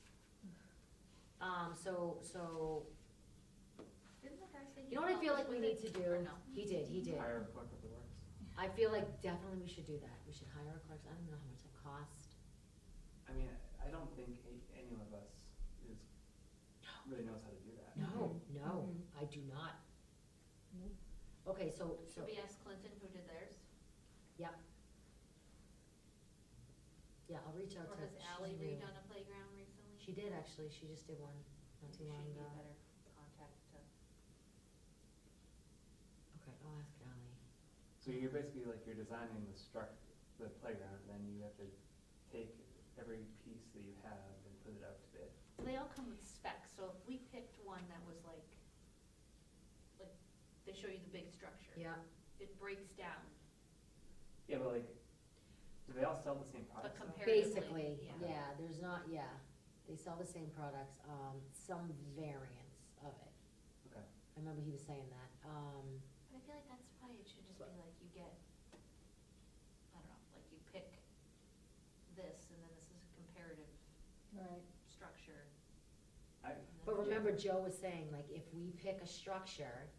So,
Didn't the guy say?
you know what I feel like we need to
Or
do?
no?
He did.
Hire a clerk of the works?
I feel like definitely we should do that. We should hire a clerk. I don't even know how much that costs.
I mean, I don't think any of us really knows how to do that.
No,
Mhm.
I do not.
Nope.
Okay, so.
Should we ask Clinton who did theirs?
Yep. Yeah, I'll reach out
Or
to.
has Ally
she's new.
redone a playground recently?
She did actually. She just did one not too long
She'd be
ago.
a better contact to.
Okay, I'll ask Ally.
So you're basically like, you're designing the playground, and then you have to take every piece that you have and put it out to bid.
They all come with specs, so if we picked one that was like, they show you the big structure.
Yeah.
It breaks down.
Yeah, but like, do they all sell the same products? though?
comparatively,
Basically,
yeah.
yeah, there's not, yeah. They sell the same products, some variants of it.
Okay.
I remember he was saying that.
But I feel like that's why it should just be like you get, I don't know, like you pick this and then this is a comparative
Right.
structure.
But remember Joe was saying, like, if we pick a structure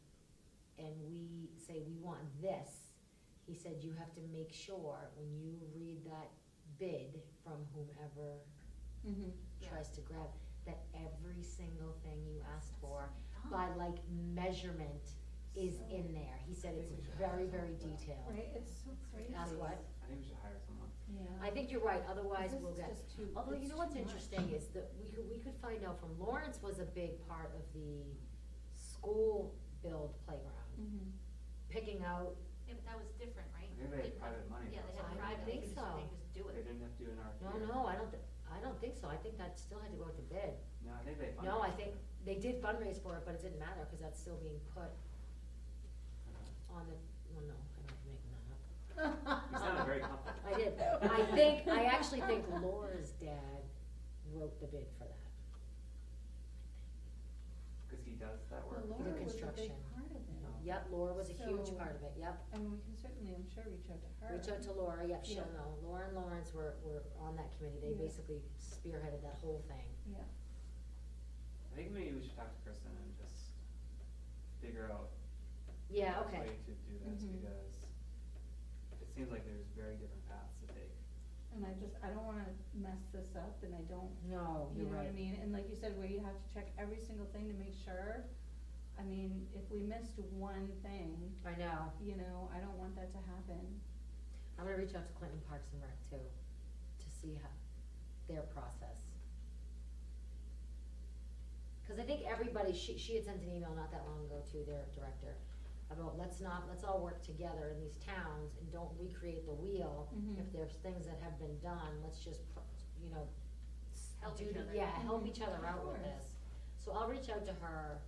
and we say we want this, he said you have to make sure when you read that bid from whomever
Mm-hmm.
tries to grab, that every single thing you asked for
That's
by
dumb.
like measurement, is
So-
in there. He said it's
I think we should
very,
hire
very
someone for that.
detailed.
Right, it's so crazy.
Ask what?
I think we should hire someone.
Yeah.
I think you're right, otherwise
This
we'll
is
get,
just too-
although you
it's
know what's
too much.
interesting is that we could find out from Lawrence was a big part of the school build playground,
Mhm.
picking out,
Yeah, but that was different, right?
I think they had private money.
Yeah, they
for
had
it.
I
private, they
think
could just,
so.
they could just do
They
it.
didn't have to do an RFP.
no, I don't think so, I think that still had to go out to bid.
No, I think they fundraised.
No, I
for
think
it.
they did fundraise for it, but it didn't matter, cause that's still being put on the, well, no, I'm not making that up.
You sounded very confident.
I did, I actually think Laura's dad wrote the bid for that.
Cause he does that
Well,
work.
He
Laura
did
was a big
construction.
part of it.
Oh.
Yep, Laura was a huge
So-
part of it, yep.
I mean, we can certainly, I'm sure, reach out to her.
Reach out to Laura, yep, she'll
Yeah.
know. Laura and Lawrence were on that committee, they
Yeah.
basically spearheaded that whole thing.
Yeah.
I think maybe we should talk to Kristen and just figure out
Yeah,
a
okay.
way to do this,
Mhm.
because it seems like there's very different paths to take.
And I don't wanna mess this up, and I don't,
No,
you
you're
know what I
right.
mean? And like you said, where you have to check every single thing to make sure, I mean, if we missed one thing,
I know.
you know, I don't want that to happen.
I'm gonna reach out to Clinton Parks and Rec too, to see how, their process. Cause I think everybody, she had sent an email not that long ago to their director about let's all work together in these towns and don't recreate the wheel.
Mhm.
If there's things that have been done, let's just, you know,
Help
do
each
the-
other.
Yeah, help
Mhm.
each other
Of
out with
course.
this. So I'll reach out to her,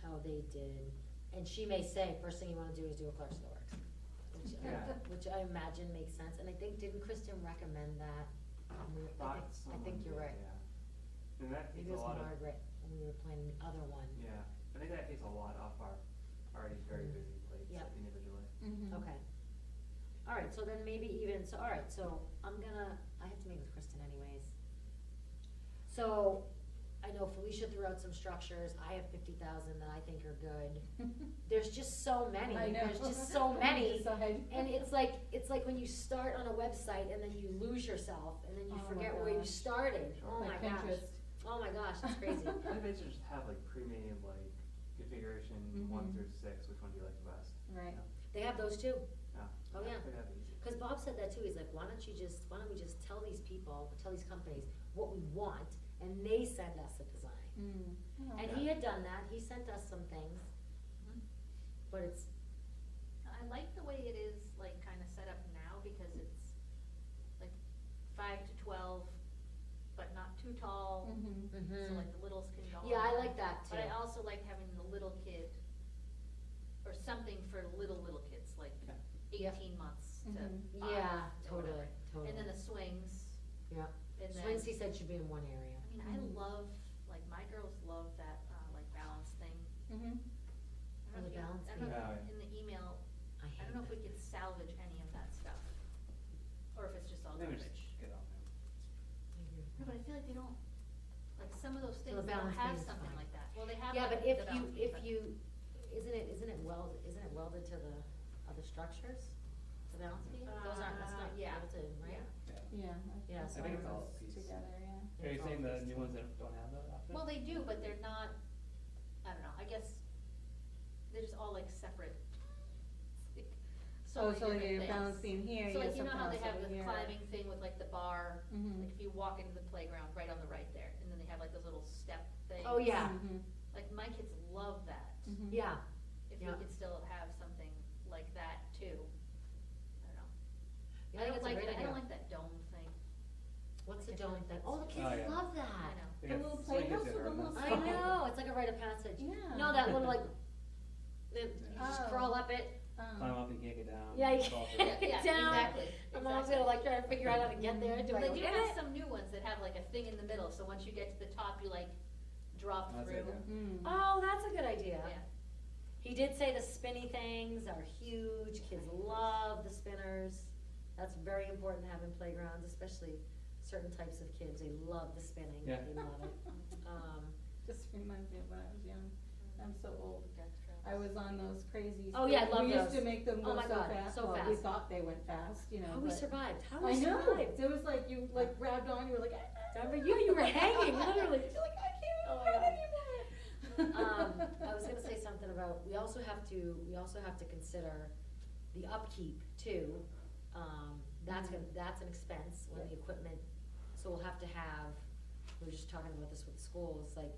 how they did, and she may say, first thing you wanna do is do a clerk's of the works.
Yeah.
Which I imagine makes sense, and I think, didn't Kristen recommend that?
Thought
I
someone
think you're
did,
right.
Yeah. And that
Maybe
takes
it
a
was
lot of,
Margaret, when we were planning the other one.
yeah, I think that takes a lot off our already very
Mm.
busy plates
Yep.
individually.
Mm-hmm.
Okay. Alright, so then maybe even, so, alright, so I have to meet with Kristen anyways. So, I know Felicia threw out some structures, I have 50,000 that I think are good. There's just so many,
I know.
there's just so many.
Decide.
And it's like when you start on a website and then you lose yourself and then you
Oh my
forget where you
gosh.
started.
Sure.
Oh my
Like
gosh.
Pinterest.
Oh my gosh, that's crazy.
I think they should just have like pre-made like configuration 1
Mhm.
through 6, which one do you like the best?
Right.
They have those too.
Yeah.
Oh, yeah.
That'd be easy.
Cause Bob said that too, he's like, why don't we just tell these people, tell these companies what we want, and they send us a design.
Mm. Oh,
And he had done that, he sent us some things,
Mhm.
but it's,
I like the way it is, like, kinda set up now, because it's like 5 to 12, but not too tall,
Mhm.
so like the littles can go on.
yeah, I like that too.
But I also like having the little kid, or something for little kids, like
Yeah.
18 months to
Mhm.
5
Yeah,
or whatever.
totally, totally.
And then the swings,
Yeah,
and then.
swings he said should be in one area.
I mean, I
Mhm.
love, like, my girls love that, like, balance thing.
Mhm.
I
Oh,
don't know
the
if you-
balance
I don't know
beam.
if in the email,
I
I
hate
don't know if we
that.
could salvage any of that stuff, or if it's just all
Maybe
garbage.
just get on there.
No, but I feel like they don't, like, some of those
So
things,
the
they don't
balance
have
beam's
something
fine.
like that. Well, they have
Yeah,
like
but
the
if
balance beam, but-
isn't it welded to the other structures? The balance beam? Those aren't, that's not
yeah.
welded, right?
Yeah.
Yeah.
Yeah,
That's
so
I think
all
it's all
goes
a piece.
together, yeah.
Are you
It's all
saying the
pieced
new ones
together.
that don't have that option?
Well, they do, but they're not, I don't know, I guess, they're just all like separate.
Oh,
many
so like
different
your
things.
balance beam here,
So
you
like,
have
you know
something
how they
else
have
over
the
here.
climbing thing with like the bar,
Mhm.
like if you walk into the playground, right on the right there, and then they have like those little step things.
Oh, yeah.
Mhm.
Like, my kids love that.
Mhm.
Yeah,
If we
Yeah.
could still have something like that too, I don't know.
yeah,
I don't
that's a
like,
great
I don't
idea.
like that dome thing.
What's the
I feel
dome
like
thing?
that's-
Oh, the kids
Oh, yeah.
love
I
that.
know.
They
The
got
little
swing
playhouse
kids
with the
everywhere.
little
I know, it's like a rite of passage.
Yeah.
No, that little like, you just
Oh.
crawl up it.
Climb up, you can't get down.
Yeah, you
fall through.
can't
Yeah,
get down.
exactly,
My mom's
exactly.
gonna like try to figure out how to get there. Do
Well,
I
they do
get
have
it?
some new ones that have like a thing in the middle, so once you get to the top, you like drop
That's
through.
it, yeah.
Mm.
Oh, that's a good idea.
Yeah.
He did say the spinny things are huge, kids love the spinners. That's very important to have in playgrounds, especially certain types of kids, they love the spinning,
Yeah.
they love it.
Just reminds me of when I was young. I'm so old.
Death traps.
I was on those crazy.
Oh, yeah, I love
We used
those.
to make them
Oh
go
my
so
God,
fast.
so
Well, we
fast.
thought they went fast, you know.
How we
but-
survived, how
I
we
know.
survived.
It was like you like grabbed on. You were like.
Remember you were hanging, literally.
You're like I can't
Oh my
run
God.
anymore.
I was about, we also have to consider the upkeep too. That's an expense when the equipment, so we'll have to have, we were just talking about this with the schools, like,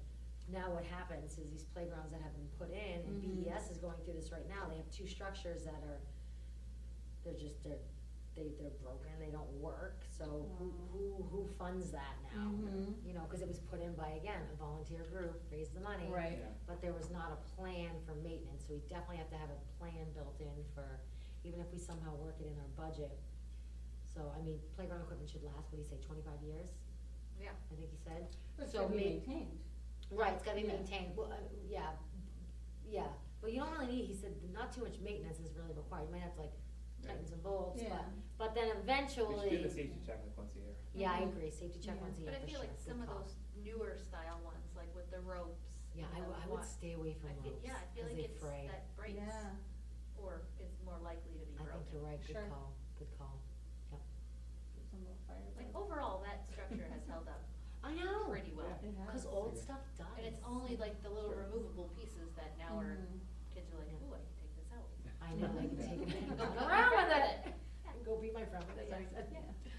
now what happens is these playgrounds that have been put in, and
Mhm.
BES is going through this right now, they have two structures that are, they're broken, they don't work, so who funds that now?
Mhm.
You know, cause it was put in by, again, a volunteer group, raised the money.
Right.
Yeah.
But there was not a plan for maintenance, so we definitely have to have a plan built in for, even if we somehow work it in our budget. So, I mean, playground equipment should last, what do you say, 25 years,
Yeah.
I think he said?
But it's
So
gonna be
may-
maintained.
Right, it's gotta be
Yeah.
maintained, well, yeah, but you don't really need, he said, not too much maintenance is really required, you might have to like tighten some bolts,
Yeah.
but then
We should
eventually.
do the safety check like once a year.
Yeah, I
Mhm.
agree, safety check
Yeah.
once a year
But I
for
feel
sure,
like
good
some of
call.
those newer style ones, like with the ropes.
Yeah,
and the
I would
what-
stay away from
I feel-
ropes,
Yeah, I feel
'cause
like
they
it's,
fray.
that breaks,
Yeah.
or is more likely to be
I
broken.
think you're right,
Sure.
good call, yep.
Get some little fire.
Like
bells.
overall, that structure has held up
I know,
pretty well.
It has.
cause old
Yeah.
stuff does.
And it's only like the little
Sure.
removable pieces that now are,
Mhm.
kids are like,
Yeah.
ooh, I can take this out.
I know, I can take it, and go
Go
around with
with
it, and go be my friend with it,
Yeah.
I said.
Yeah.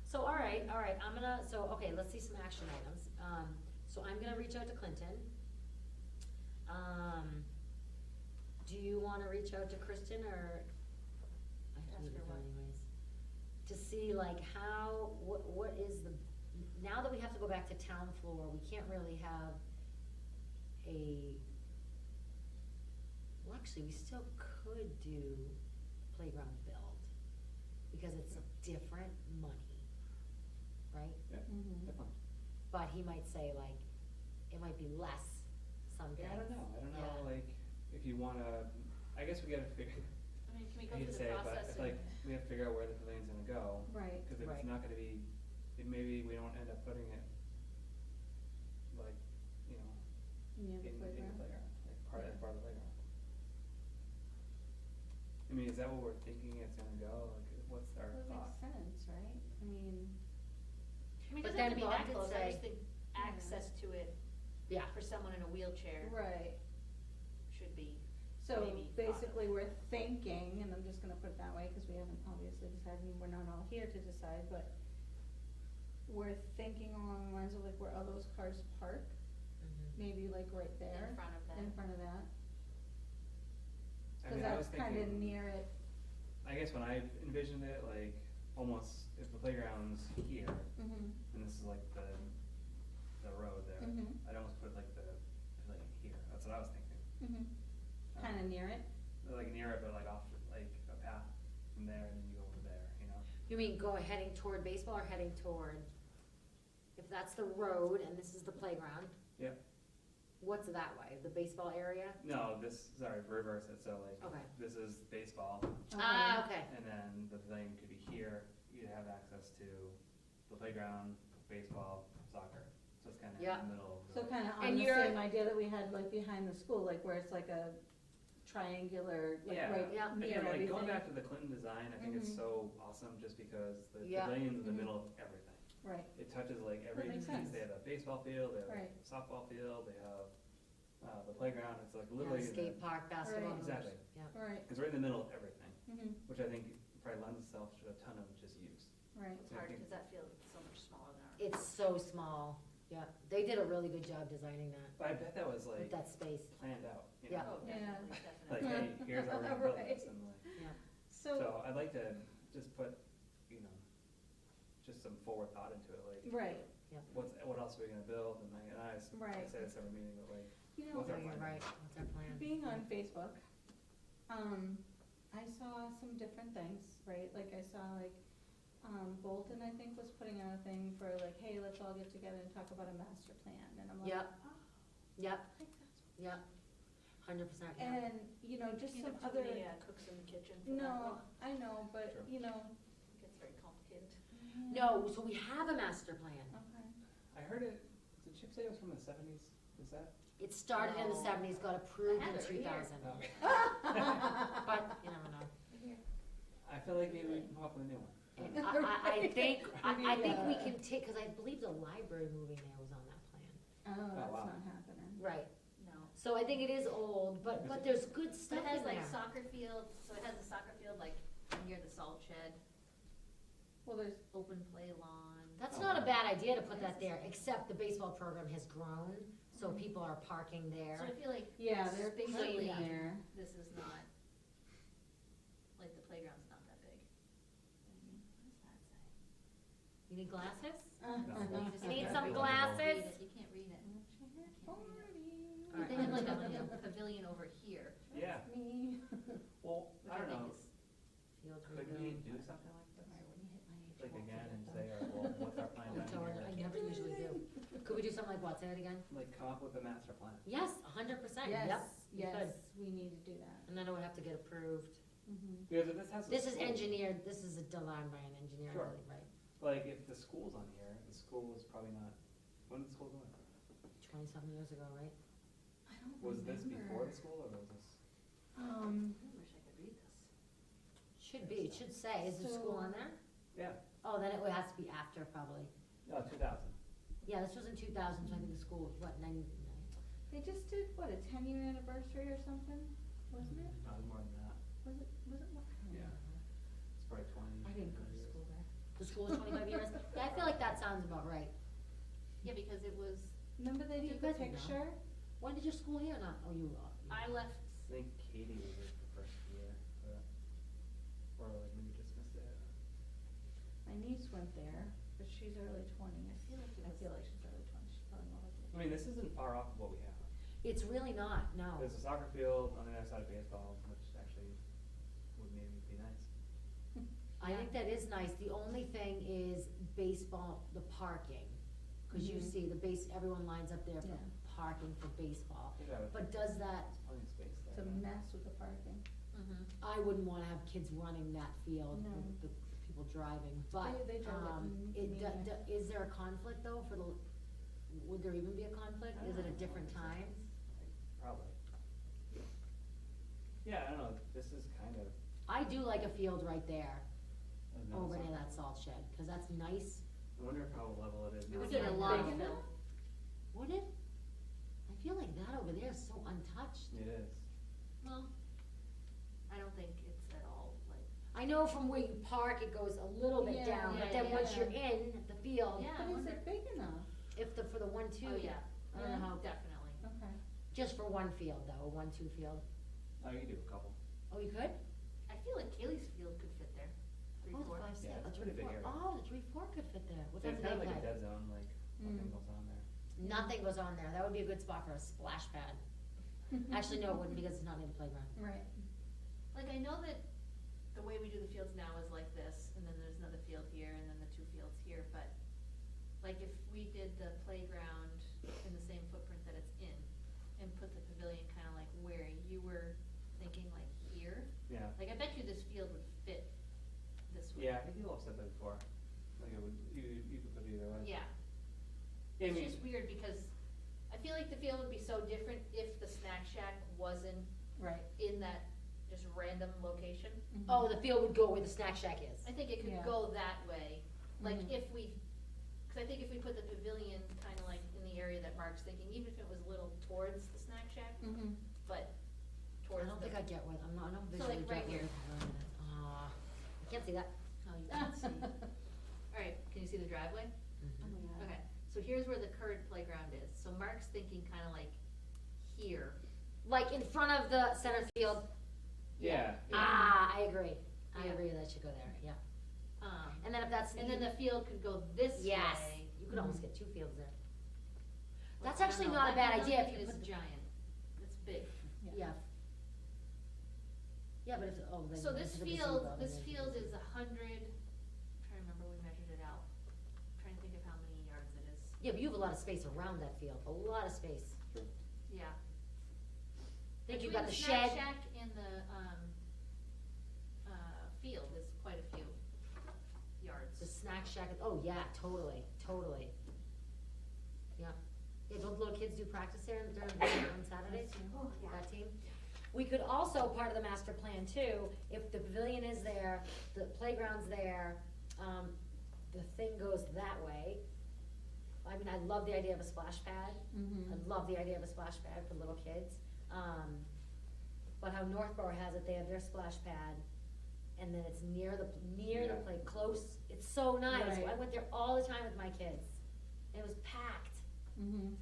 So, all right, okay, let's see some action items. So I'm gonna reach out to Clinton. Do you wanna reach out to Kristen, or, I have to
Ask
meet
her
with her
what?
anyways, to see like how, what is the, now that we have to go back to town floor, we can't really have well, actually, we still could do playground build, because it's different money, right?
Yeah,
Mhm.
definitely.
But he might say like, it might be less some days.
Yeah, I don't know,
Yeah.
like, if you wanna, I guess we gotta figure,
I mean, can we go
I hate
through
to
the
say it, but
process
I
and?
feel like we have to figure out where the pavilion's gonna go.
Right.
Cause if
Right.
it's not gonna be, maybe we don't end up putting it, like, you know,
Near the
in the
playground.
playground, like part
Yeah.
of the playground. I mean, is that what we're thinking it's gonna go, like, what's our
Well, it
thought?
makes sense, right? I mean,
I mean, it
But
doesn't have to
then
be
Bob
that
did
close, I
say-
just think access to it
Yeah,
for someone in a wheelchair
right.
should be
So
maybe thought of.
basically, we're thinking, and I'm just gonna put it that way, cause we haven't obviously decided, and we're not all here to decide, but we're thinking along the lines of like where all those cars park, maybe like right there,
in front of that.
in front of that.
I
Cause
mean, I was
that's kinda
thinking,
near it.
I guess when I envisioned it, like, almost, if the playground's here,
Mhm.
and this is like the road there,
Mhm.
I'd almost put like the pavilion here, that's what I was thinking.
Mhm. Kinda near it.
Like near it, but like off, like a path from there, and then you go over there, you know?
you mean heading toward baseball or heading toward, if that's the road and this is the playground,
Yep.
what's that way, the baseball area?
No, sorry, reverse it, so like,
Okay.
this is baseball,
Ah, okay,
and then the pavilion could be here, you'd have access to the playground, baseball, soccer, so it's kinda
Yeah.
in the middle of the.
So kinda on
And
the
you're-
same idea that we had like behind the school, like where it's like a triangular, like
Yeah,
right
Yeah.
near
again, like
everything.
going back to the Clinton design, I think it's
Mhm.
so awesome just because the
Yeah.
pavilion's in the
Mhm.
middle of everything.
Right,
It touches like every
makes
piece,
sense.
they have a baseball field, they have
Right.
a softball field, they have, the playground, it's like
yeah,
literally. in the-
skate park, basketball
Right.
hoops,
Exactly.
yeah.
right,
Cause we're in the middle of everything,
mhm,
which I think probably lends itself to a ton of just use.
right.
It's hard, cause that feels so much smaller than ours.
It's so small, yeah, they did a really good job designing that,
But I bet that was
with
like
that space,
planned out, you
Yeah.
know?
Oh,
Yeah.
definitely,
Like,
definitely.
hey, here's how we're gonna build this,
Right.
and like,
yeah.
so I'd like to just put, you know, just some forward thought into it, like,
Right,
what else are we gonna build, and I
Right.
say this every meeting, but like,
you know,
What's
No,
our
you're
plan?
right, what's our plan?
being on Facebook, I saw some different things, right? Like I saw like, Bolton, I think, was putting out a thing for like, hey, let's all get together and talk about a master plan, and I'm like,
Yep.
oh,
Yep,
I think that's.
yep, 100%, yeah.
And, you know, just
You
some
have too
other,
many, cooks in the kitchen for that
no,
one.
I know, but,
Sure.
you know.
It gets very complicated.
No, so we have a master plan,
Okay.
I heard it, did Chip say it was from the '70s, is that?
it started in the
No.
'70s, got approved
I
in
have it right here.
2000,
Oh.
but you never know.
I feel like maybe we can come up with a new one.
And I think, I think we
Maybe,
can take, cause I believe the library moving there was on that plan.
Oh, that's
wow.
not happening.
Right,
No.
So I think it is old, but there's good
So
stuff
it has
in
like
there.
soccer field, so it has a soccer field like near the salt shed,
Well, there's,
open play lawn.
That's not a bad idea to put that there, except the baseball program has grown, so people are parking there.
So I feel like
yeah, they're
spatially,
playing there.
this is not, like the playground's not that big. What does that say?
You need glasses?
You just
You need
can't
some
read it.
glasses?
You can't read it.
All right.
They had like a pavilion over here,
Yeah,
Me.
well,
which
I
I
don't
think
know,
is,
Field
could we
review.
do something like this?
Alright, when you hit my age,
Like
you won't
again and
forget
say,
them.
well, what's our plan
I'm
down
telling you, I
here?
never usually do. Could we do something like what, say it again?
Like come up with a master plan.
Yes, 100%, yep,
Yes,
you could.
yes, we need to do that.
And then it would have to get approved.
Mm-hmm.
Because if this has. a
This is
school-
engineered, this is designed by an engineer,
Sure.
really, right?
Like if the school's on here, the school is probably not, when did the school go in?
20-something years ago, right?
I don't
Was this before
remember.
the school or was this?
I wish I could read this.
Should be, it should say, is the school
So-
on there?
Yeah,
Oh, then it would have to be after, probably.
no, 2000.
Yeah, this was in 2000, so I think the school was, what, 99?
They just did, what, a 10-year anniversary or something, wasn't it?
No, it was more than that.
Was it more? I don't
Yeah.
remember.
It's probably 20.
I didn't go to
years.
school there.
The school was 25 years? Yeah, I feel like that sounds about right.
Yeah, because it was,
Remember they
You
did the
guys would know.
picture?
When did your school here not, oh, you,
I left,
I think Katie was like the first year, but, or like maybe just missed it.
My niece went there, but she's early 20s.
I feel like it
I
was
feel like she's early 20s, she's probably more like.
I mean, this isn't far off of what we have.
it's really not, no.
There's a soccer field on the other side of baseball, which actually would maybe be nice.
I think that is nice. The only thing is baseball, the parking. Cause you
Mhm.
see the everyone lines up there for
Yeah.
parking for baseball.
Yeah,
But does that,
there's plenty of space
It's
there.
a mess with the parking.
I wouldn't wanna have kids running that field
No.
with the people driving, but,
They drive like
is there a conflict though for the, would there even be a conflict? Is it a different time?
Probably. Yeah, I don't know, this is kind of.
I do like a field right there,
I don't know,
over near
something-
that salt shed, cause that's nice.
I wonder how level it is
it
now.
would get a lot of
Big
fill.
enough?
Would it? I feel like that over there is so untouched.
It is.
Well, I don't think it's at all like,
I know from where you park, it goes a little bit
Yeah,
down, but
yeah,
then
yeah,
once
yeah.
you're in the field,
Yeah. I
But is
wonder-
it big enough?
if for the 1-2.
oh yeah,
I don't know how,
definitely.
Okay.
just for one field though, a 1-2 field.
Oh, you can do a couple.
Oh, you could?
I feel like Kaylee's field could fit there,
Oh, the
3-4.
5-6,
Yeah,
a
it's a pretty big
3-4.
area.
Oh, the 3-4 could fit there. What time
It's
do
kind
they
of like a
play?
dead zone, like nothing
Mm.
goes on there.
Nothing goes on there. That would be a good spot for a splash pad. Actually, no, it wouldn't because it's not near the playground.
Right.
Like, I know that the way we do the fields now is like this, and then there's another field here, and then the 2 fields here, but, like, if we did the playground in the same footprint that it's in, and put the pavilion kinda like where you were thinking, like here,
Yeah.
like, I bet you this field would fit this way.
Yeah, I think you all said that before. Like it would, you could put it either way.
Yeah,
Yeah, I
it's
mean,
just weird, because I feel like the field would be so different if the snack shack wasn't
Right.
in that just random location.
Mhm.
Oh, the field would go where the snack shack is.
I think it could
Yeah.
go that way, like
Mhm.
if we, cause I think if we put the pavilion kinda like in the area that Mark's thinking, even if it was a little towards the snack shack,
Mhm.
but
I
towards
don't
the.
think I get what, I don't
So,
visually
like,
get
right
where
here.
the pavilion is. I can't see that.
Oh, you can't see. Alright, can you see the driveway?
Oh my God.
Okay, so here's where the current playground is, so Mark's thinking kinda like here.
Like in front of the center field.
yeah.
Ah, I agree. I
Yeah.
agree that should go there, yeah.
And
And then if that's.
then the field could go this way.
Yes, you could almost
Mhm.
get 2 fields there.
Well,
That's
I don't
actually
know,
not a
that
bad idea if
pavilion
you
is
put the-
giant, it's big.
Yeah. Yeah, but if, oh, then.
So
you
this
put the
field,
gazebo,
this
then you
field
can-
is 100, trying to remember, we measured it out, trying to think of how many yards it is.
Yeah, but you have a lot of space around that field, a lot of space.
Yeah.
Think you've got the
Between
shed.
snack shack and the, field is quite a few yards.
The snack shack, oh yeah, totally, totally. Yeah, yeah, don't little kids do practice there on Saturdays,
Oh, yeah.
that team? We could also, part of the master plan too, if the pavilion is there, the playground's there, the thing goes that way. I mean, I love the idea of a splash pad.
Mhm.
I love the idea of a splash pad for little kids. But how Northborough has it, they have their splash pad, and then it's near the
Yeah.
play, close, it's so nice.
Right.
I went there all the time with my kids, and it was packed.
Mhm.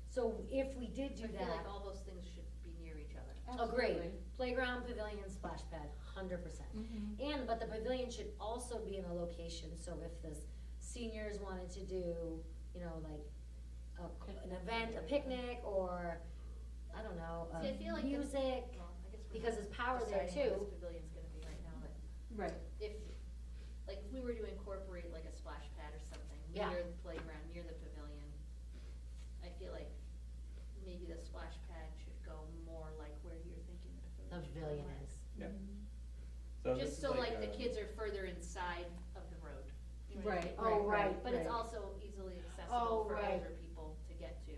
So if we did do
I feel like
that,
all those things should be near each other.
agree,
Absolutely.
playground, pavilion, splash pad, 100%.
Mhm.
And, but the pavilion should also be in a location, so if the seniors wanted to do, you know, like, an event, a picnic, or, I don't know,
See, I feel like the-
music,
Well, I guess we're
because
not
there's power there
deciding where
too.
this pavilion's gonna be right now, but
Right.
if, like, if we were to incorporate like a splash pad or something
Yeah.
near the playground, near the pavilion, I feel like maybe the splash pad should go more like where you're thinking the
the
pavilion should go.
pavilion is.
Yeah.
Mhm.
So this
Just
is
so like the
a-
kids are further inside of the road. You know what I
Right,
mean?
Oh, right.
But it's
right.
also easily
Oh,
accessible for
right.
older people to get to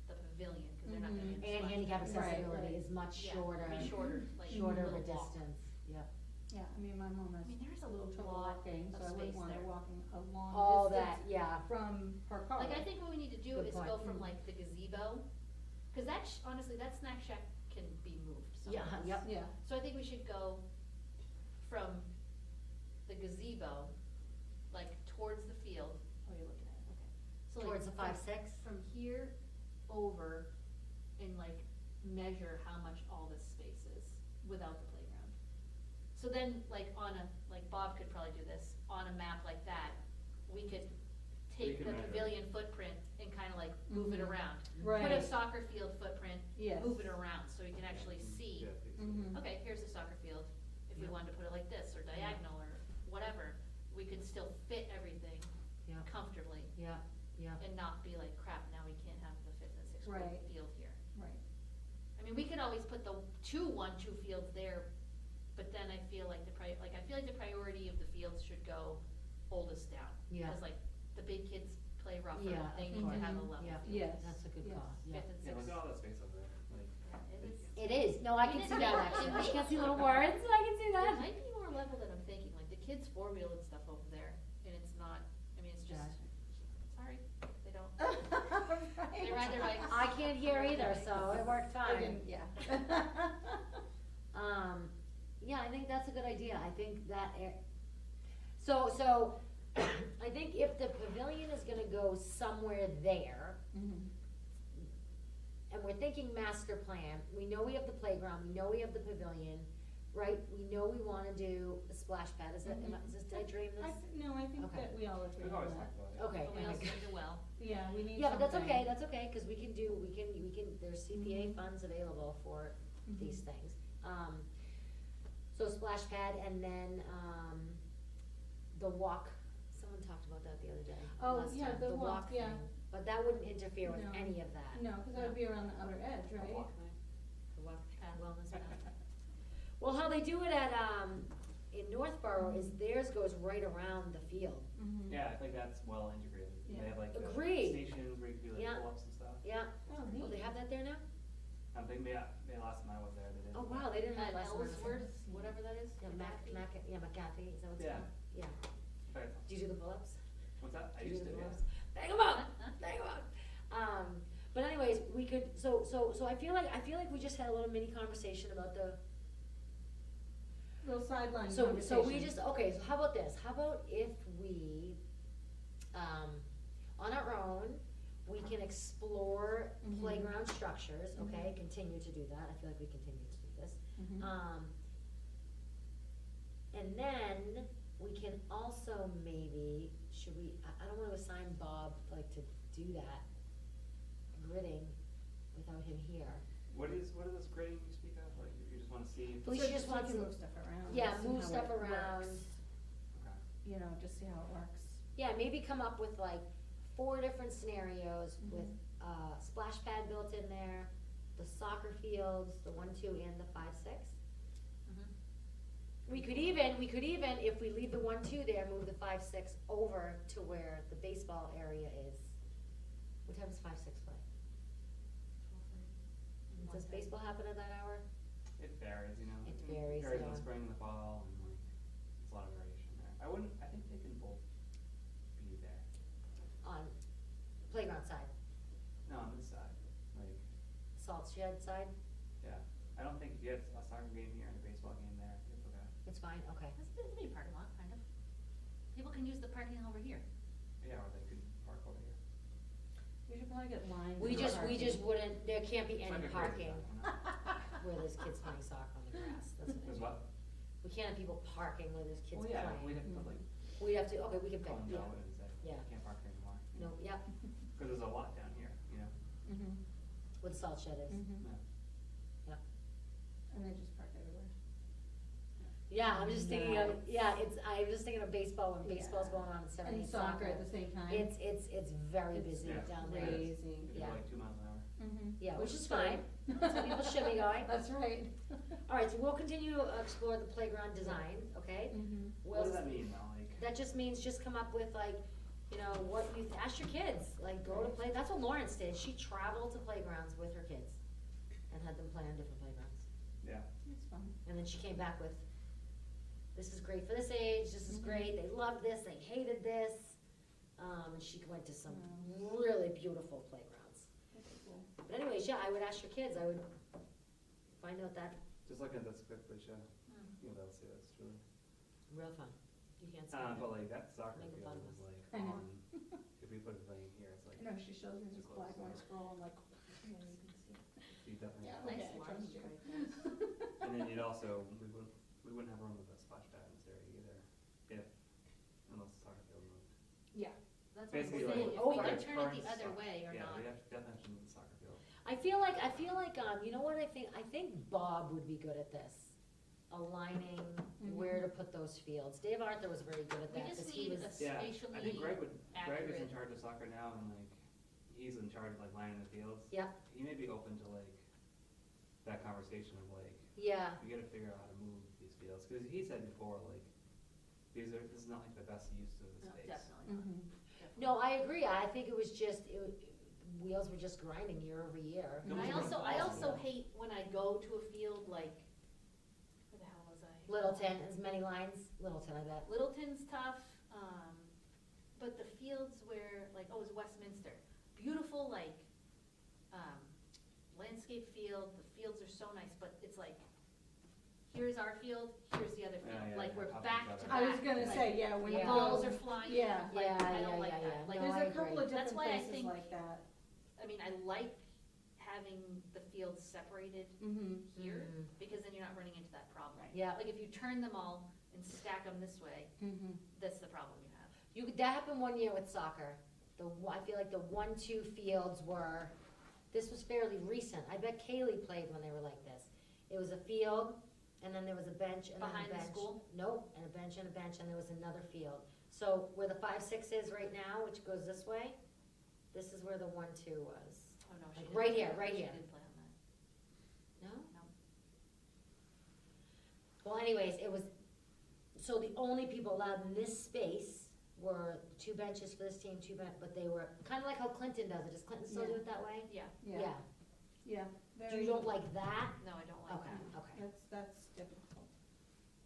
the pavilion, cause they're not gonna
Mhm.
get in the
And
splash
handicap
pad.
Right,
accessibility
right.
is much
Yeah,
shorter,
be shorter, like
shorter of a
little walk.
distance, yep.
Yeah, I mean, my mom
I
has
mean, there's a
a little trouble
lot
walking, so
of
I wouldn't
space
want her
there.
walking a long
All
distance
that, yeah,
from her car.
Like, I think what we need to do
Good
is
point.
go from like the gazebo, cause that, honestly, that snack shack can be moved
yeah,
somewhere.
yep,
Yeah,
So I think we should go from the gazebo, like towards the field. Oh, you're looking at it, okay. So like
towards the
from-
5-6.
From here over and like measure how much all this space is without the playground. So then, like on a, like Bob could probably do this, on a map like that, we could take
can
the
measure.
pavilion footprint and kinda like move it
Mhm.
around.
right.
Put a soccer field footprint,
Yes.
move it around, so you can actually see,
Yeah, I think so.
Mhm.
okay, here's the soccer field. If we
Yeah.
wanted to put it like this, or diagonal, or whatever, we could still fit everything
Yeah.
comfortably
Yeah, yeah,
and not be like, crap, now we can't have the fifth and sixth grade
Right.
field here.
Right.
I mean, we could always put the 1-2 fields there, but then I feel like I feel like the priority of the fields should go oldest down.
Yeah.
Cause like, the big kids play rougher,
Yeah,
they
of
need to have a
course.
level
yeah,
field.
Yes.
that's a good
yes.
call, yeah.
Fifth and
Yeah, look
sixth.
at all that space over there, like.
Yeah, it is.
It is, no, I can see that actually, I can't see little words, I can see
It
that.
might be more level than I'm thinking, like the kids four-wheel and stuff over there, and it's not, I mean, it's just,
Gotcha.
sorry, they don't,
Right.
they ride their bikes.
I can't hear either, so it worked
I
fine.
didn't- Yeah.
Yeah, I think that's a good idea, I think that, so, I think if the pavilion is gonna go somewhere there,
Mhm.
and we're thinking master plan, we know we have the playground, we know we have the pavilion, right? We know we wanna do a splash pad, is that, is this, did I dream this?
No, I think
Okay.
that we all agree
We've
on
always
that.
talked about it.
Okay.
But we also need a well.
Yeah, we need
Yeah, but
something.
that's okay, cause we can, there's CPA
Mhm.
funds available for
Mhm.
these things. So splash pad and then, the walk, someone talked about that the other day,
Oh,
last
yeah,
time,
the walk, yeah.
thing. But that wouldn't interfere with
No.
any of that.
No, cause that would be around the outer edge, right?
The walk
Path.
wellness path. Well, how they do it at, in Northborough is theirs goes right around the field.
Mhm.
Yeah, I think that's well integrated.
Yeah.
They have like the
Agreed.
stations where you can do like
Yeah.
pull-ups and stuff.
Yeah,
Oh,
oh, they
neat.
have that there now?
They last time I was there, they did.
Oh, wow, they didn't have
At
last one.
Ellsworth, whatever that is.
Yeah,
McAfee.
McAfee, is that what it's
Yeah.
called? Yeah.
Very
Do you do the pull-ups?
What's that? I
Do you
used
do
to,
the
yeah.
pull-ups? Bang 'em up, bang 'em up. But anyways, we could, so I feel like we just had a little mini conversation about the,
Little sideline
so
conversation.
we just, okay, so how about this? How about if we, on our own, we can explore
Mhm.
playground structures, okay,
Mhm.
continue to do that, I feel like we continue to do this.
Mhm.
And then we can also maybe, should we, I don't wanna assign Bob like to do that gridding without him here.
What is this grading you speak of? Like, you just wanna see?
Felicia
So
just
we
wants
can
to-
move stuff around.
Yeah,
and see
move
how
stuff
it
around.
works.
Okay.
You know, just see how it works.
Yeah, maybe come up with like 4 different scenarios with,
Mhm.
splash pad built in there, the soccer fields, the 1-2 and the 5-6. We could even, if we leave the 1-2 there, move the 5-6 over to where the baseball area is. What time does 5-6 play? Does baseball happen at that hour?
It varies, you know.
It
It
varies,
Varies in
yeah.
the spring and the fall, and like, there's a lot of variation there. I think they can both be there.
On playground side,
No, on this side, like,
salt shed side,
yeah, I don't think if you had a soccer game here and a baseball game there, it's okay.
it's fine, okay.
It's a parking lot, kind of. People can use the parking over here.
Yeah, or they could park over here.
We should probably get lines.
We
for
just
parking.
wouldn't, there can't be
It's
any
like a crazy
parking
town, you know?
where there's kids playing soccer on the grass, that's what I
There's
mean.
what?
We can't have people parking where there's kids
Well, yeah,
playing.
we'd have to put like
We'd have to, okay, we can pick,
cones
yeah,
out and say,
Yeah.
you can't park here anymore. you
no,
know?
yep,
Cause there's a lot down here, you know?
Mhm.
where the salt shed is,
Mhm.
Yeah.
yep.
And they just park everywhere.
Yeah, I'm just thinking of,
Nice.
yeah, I'm just thinking of baseball, when baseball's
Yeah.
going on and Saturday
And soccer at the same time.
It's very
It's
busy
Yeah.
down there.
crazy.
You do
Yeah.
like 2 miles an hour.
Mhm.
Yeah, which is
good.
fine. Some people should be going.
That's right.
Alright, so we'll continue to explore the playground design, okay?
Mhm.
What does that mean though, like?
That just means just come up with like, you know, what you, ask your kids, like go to play, that's what Lawrence did, she traveled to playgrounds with her kids and had them play on different playgrounds.
Yeah,
It's fun.
And then she came back with, this is great for this age, this is
Mhm.
great, they loved this, they hated this. And she went to some
Wow.
really beautiful playgrounds.
That's cool.
But anyways, yeah, I would ask your kids, I would find out that,
just look at this quickly, show,
Hmm.
you'll be able to see this, really.
real fun, you can't see
But
it.
like that soccer
Making
field
fun of
is
us.
like
I know.
on, if we put a thing here, it's like,
I know, she shows me
Too
this
close,
black and white
sorry.
scroll, I'm like,
Yeah, you can see.
you definitely.
yeah,
Nice
okay, I
line
trust you.
right there.
And then you'd also, we wouldn't have room with a splash pad in this area either, unless the soccer field moved.
Yeah.
That's what I'm
Basically,
saying,
like,
if we
over.
could turn it the
Current
other
soc-
way or
Yeah,
not.
we have to definitely move the soccer field.
I feel like, you know what I think Bob would be good at this, aligning where to put those fields. Dave Arthur was very good at
We
that,
just
cause he
need
was,
a
Yeah,
spatially
I think Greg is in
accurate.
charge of soccer now and like, he's in charge of like lining the fields.
yeah,
He may be open to like, that conversation of like,
yeah,
we gotta figure out how to move these fields, cause he said before, like, this is not like the best use of the
No,
space.
definitely not.
Mhm.
Definitely.
no, I agree, I think it was just, wheels were just grinding year over year.
No,
I
it's
also
impossible.
hate when I go to a field like, where the hell was I?
Littleton, as many lines, Littleton, I bet.
Littleton's tough, but the fields where, like, oh, it's Westminster, beautiful, like, landscape field, the fields are so nice, but it's like, here's our field, here's the other
Yeah,
field,
yeah,
like,
yeah,
we're
up
back
each
to
other.
back.
I was gonna
like,
say, yeah, when you
Yeah.
go.
balls are flying,
Yeah.
like,
Yeah,
I
yeah,
don't like
yeah,
that,
yeah.
like,
No, I
There's a couple
agree.
of
That's
different
why I
places
think-
like that.
I mean, I like having the fields separated
Mm-hmm.
here,
Mhm.
because then you're not running into that problem.
Right.
Yeah.
Like, if you turn them all and stack them this way,
Mm-hmm.
that's the problem you have.
That happened one year with soccer. I feel like the 1-2 fields were, this was fairly recent. I bet Kaylee played when they were like this. It was a field, and then there was a bench, and then a bench.
Behind the school?
Nope, and a bench, and there was another field. So where the 5-6 is right now, which goes this way, this is where the 1-2 was.
Oh, no, she
Like
didn't.
right here,
play-
right here.
She didn't play on that,
No?
no.
Well, anyways, it was, so the only people allowed in this space were 2 benches for this team, but they were, kinda like how Clinton does it. Does Clinton still do
Yeah.
it that way?
Yeah,
Yeah, yeah.
You
very-
don't like that?
no, I don't like
Okay,
that.
okay.
That's difficult.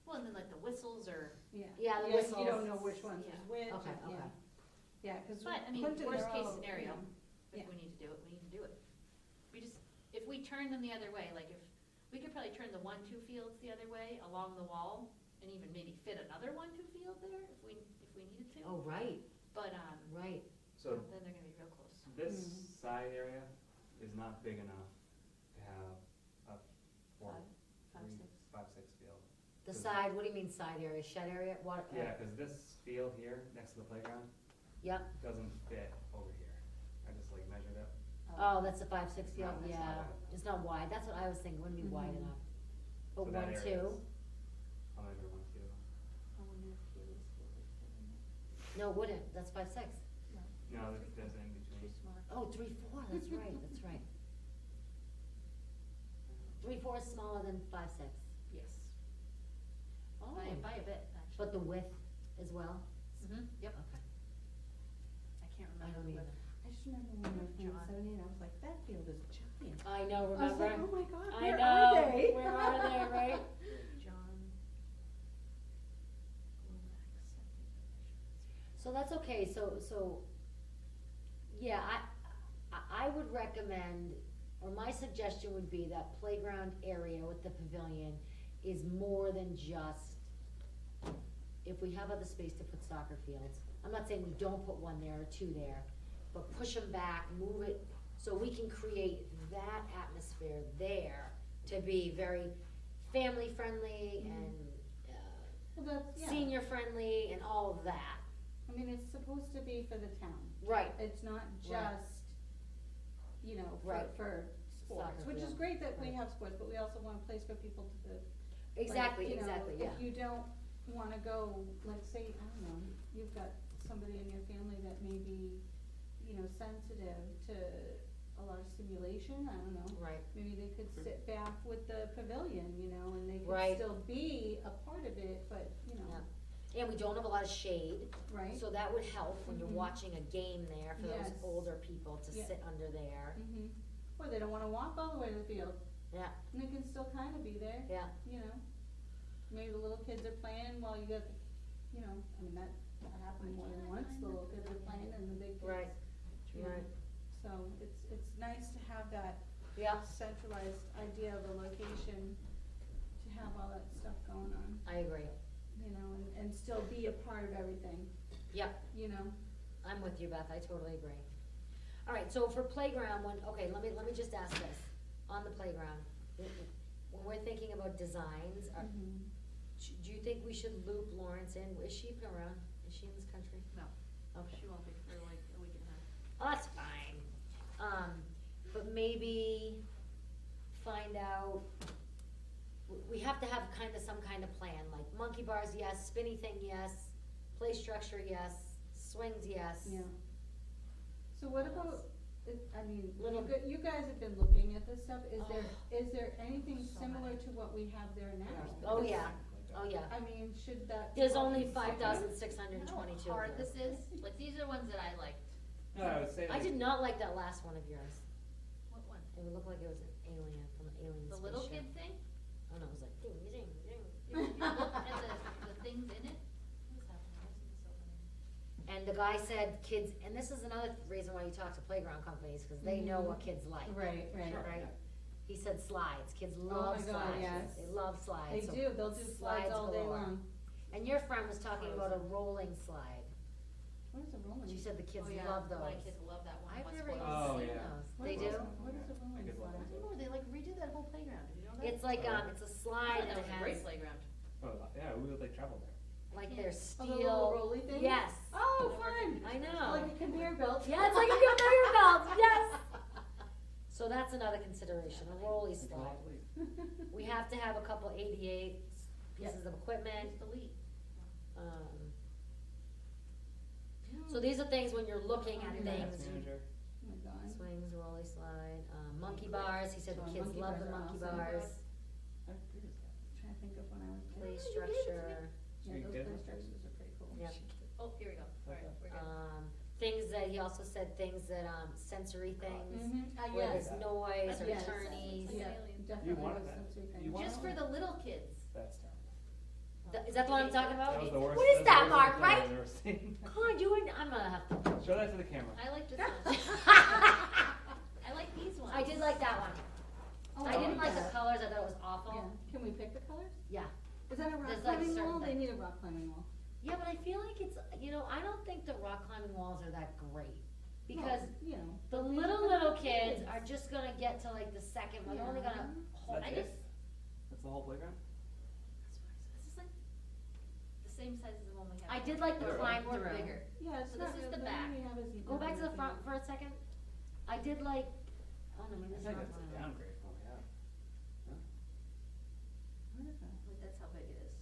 Well, and then like the whistles are,
Yeah.
Yeah, the
You
whistles.
don't know which one's
Yeah.
which,
Okay,
and- yeah.
okay.
Yeah, cause
but, I mean,
Clinton,
worst
they're
case
all,
scenario,
Yeah.
if we need to do it, we need to do it. We just, if we turn them the other way, like if, we could probably turn the 1-2 fields the other way along the wall, and even maybe fit another 1-2 field there if we needed to.
Oh, right,
But,
right.
So
then they're gonna be real close.
this
Mm.
side area is not big enough to have a four,
Five,
three,
six.
5-6 field.
The
Is-
side, what do you mean side area, shed area, what?
Yeah, cause this field here, next to the playground,
Yep,
doesn't fit over here. I just like measured it.
oh, that's the 5-6 field,
No, it's not
yeah,
wide enough.
it's not wide, that's what I was thinking, wouldn't be wide
Mhm.
enough. But
So that
1-2,
area is- I'll measure 1-2.
I wonder if Kaylee's field would fit in
no, it wouldn't, that's 5-6.
it.
No, there's in between.
Too small.
Oh, 3-4, that's right, that's right. 3-4 is smaller than 5-6.
Yes.
Oh,
By a bit, actually.
but the width as well?
Mhm, yep,
Okay,
I can't
I
remember.
don't
what-
either.
I just remember when we were playing
John.
7-8, I was like, that field is giant.
I know,
I was
remember?
like, oh my god,
I
where
know,
are they?
where are they, right?
John. Lomax sent me the measurements.
So that's okay, so, Yeah, I would recommend, or my suggestion would be that playground area with the pavilion is more than just, if we have other space to put soccer fields, I'm not saying we don't put one there or two there, but push them back, move it, so we can create that atmosphere there to be very family friendly and,
Well, that's, yeah.
senior friendly and all of that.
I mean, it's supposed to be for the town.
Right.
It's not
Right.
just, you know,
Right.
for sports,
Soccer
which is
field.
great that we
Right.
have sports, but we also want a place for people to,
Exactly,
like, you know,
exactly, yeah.
if you don't wanna go, like, say, I don't know, you've got somebody in your family that may be, you know, sensitive to a lot of stimulation, I don't know.
Right.
Maybe they could sit back with the pavilion, you know, and they could
Right.
still be a part of it, but, you know,
And we don't have a lot of shade,
right?
so that would help when you're
Mhm.
watching a game there for those
Yes.
older people to
Yeah.
sit under there.
Mhm. Or they don't wanna walk all the way to the field,
Yeah,
and they can still kinda be there,
yeah,
you know? Maybe the little kids are playing while you got, you know, I mean, that happened more than once, the little kids are playing and the big kids.
right,
you know.
right,
So it's nice to have that
yeah,
centralized idea of a location, to have all that stuff going on,
I agree,
you know, and still be a part of everything,
yep,
you know?
I'm with you, Beth, I totally agree. All right, so for playground, let me just ask this, on the playground, when we're thinking about designs,
Mhm.
do you think we should loop Lawrence in, is she around, is she in this country?
No,
Okay.
she won't be for like a week and a half.
Oh, that's fine. But maybe find out, we have to have some kind of plan, like monkey bars, yes, spinny thing, yes, play structure, yes, swings, yes.
Yeah. So what about, I mean,
Little-
you guys have been looking at this stuff,
Oh.
is there anything
So
similar
many.
to what we have there now?
Oh,
Because,
yeah, oh, yeah.
I mean, should that? be
There's
all
only
considered?
5,622.
You know how hard this is? Like, these are ones that I liked.
No, I would say
I
like,
did not like that last one of yours.
What one?
It would look like it was an alien, from an alien
The
spaceship.
little kid thing?
Oh, no, it was like ding, ding, ding.
You look at the things in it? What is happening? Why isn't this opening?
And the guy said kids, and this is another reason why you talk to playground companies, cause they know what kids like.
Right, right.
Sure.
Right? He said slides, kids
Oh
love
my God,
slides,
yes.
they love
They
slides, so
do, they'll do slides all day
galore.
long.
And your friend was talking about a rolling slide,
What is a rolling?
she said the kids
Oh, yeah,
love those.
my kids love that one.
I've
What's
never even
Spoiled?
Oh,
seen
yeah.
those,
What
they
is
do?
a- What is a rolling
I could love
slide?
it.
Oh, they like redid that whole playground, did you know that?
It's like, it's a
I
slide
thought
and
that
it
was a great
has,
playground.
oh, yeah, we would like travel there.
like
Yeah.
their
Oh, the little
steel,
rolly thing?
yes,
Oh, fun!
I know.
Like a conveyor belt.
Yeah, it's like a conveyor belt, yes. So that's another consideration, a rolly
It's a
slide.
lovely-
We have to have a couple ADA pieces of equipment,
Who's the lead?
so these are things when you're looking at
Finance
things,
manager.
Oh my God.
swings, rolly slide, monkey bars, he said the
Oh,
kids
monkey
love the
bars are
monkey
awesome.
bars,
How big is that?
Trying to think of when I was.
play
you did,
structure,
Yeah,
You
those
did?
play structures are pretty cool.
Yep.
Oh, here we go, alright, we're good.
things that, he also said things that, sensory things,
Mm-hmm,
where
yes.
there's noise or
Yes.
turnies.
Like
Yeah,
aliens.
definitely
wanted
those
that.
sensory
You
things.
wanted
Just for the little kids.
That's terrible.
Is that the one I'm talking about?
That was the worst.
What is
was
that,
the worst
Mark,
thing
right?
I've ever seen.
Come on, you and, I'm gonna have to.
Show that to the camera.
I like this one. I like these ones.
I did like that one.
Oh,
I didn't like the
that.
colors, I thought it was
Yeah,
awful.
can we pick the colors?
Yeah.
Is that a rock
There's, like,
climbing
certain
wall? They
things.
need a rock climbing wall.
Yeah, but I feel like it's, I don't think the rock climbing walls are that great. Because
Well, you know.
the
these are
little
for
kids are just gonna get to like the second one, they're only gonna hold
That's
it.
it? That's the whole playground?
This is like the same size as the one we have.
I did like the
Yeah,
climb
Or
through.
bigger.
Yeah, it's
So
not,
this is
the
the
one
back.
we have is.
Go back to the front for a second. I did like, oh no, maybe
I
it's
think
not
that's a
one.
downgrade from what we have.
What is that?
Like, that's how big it is.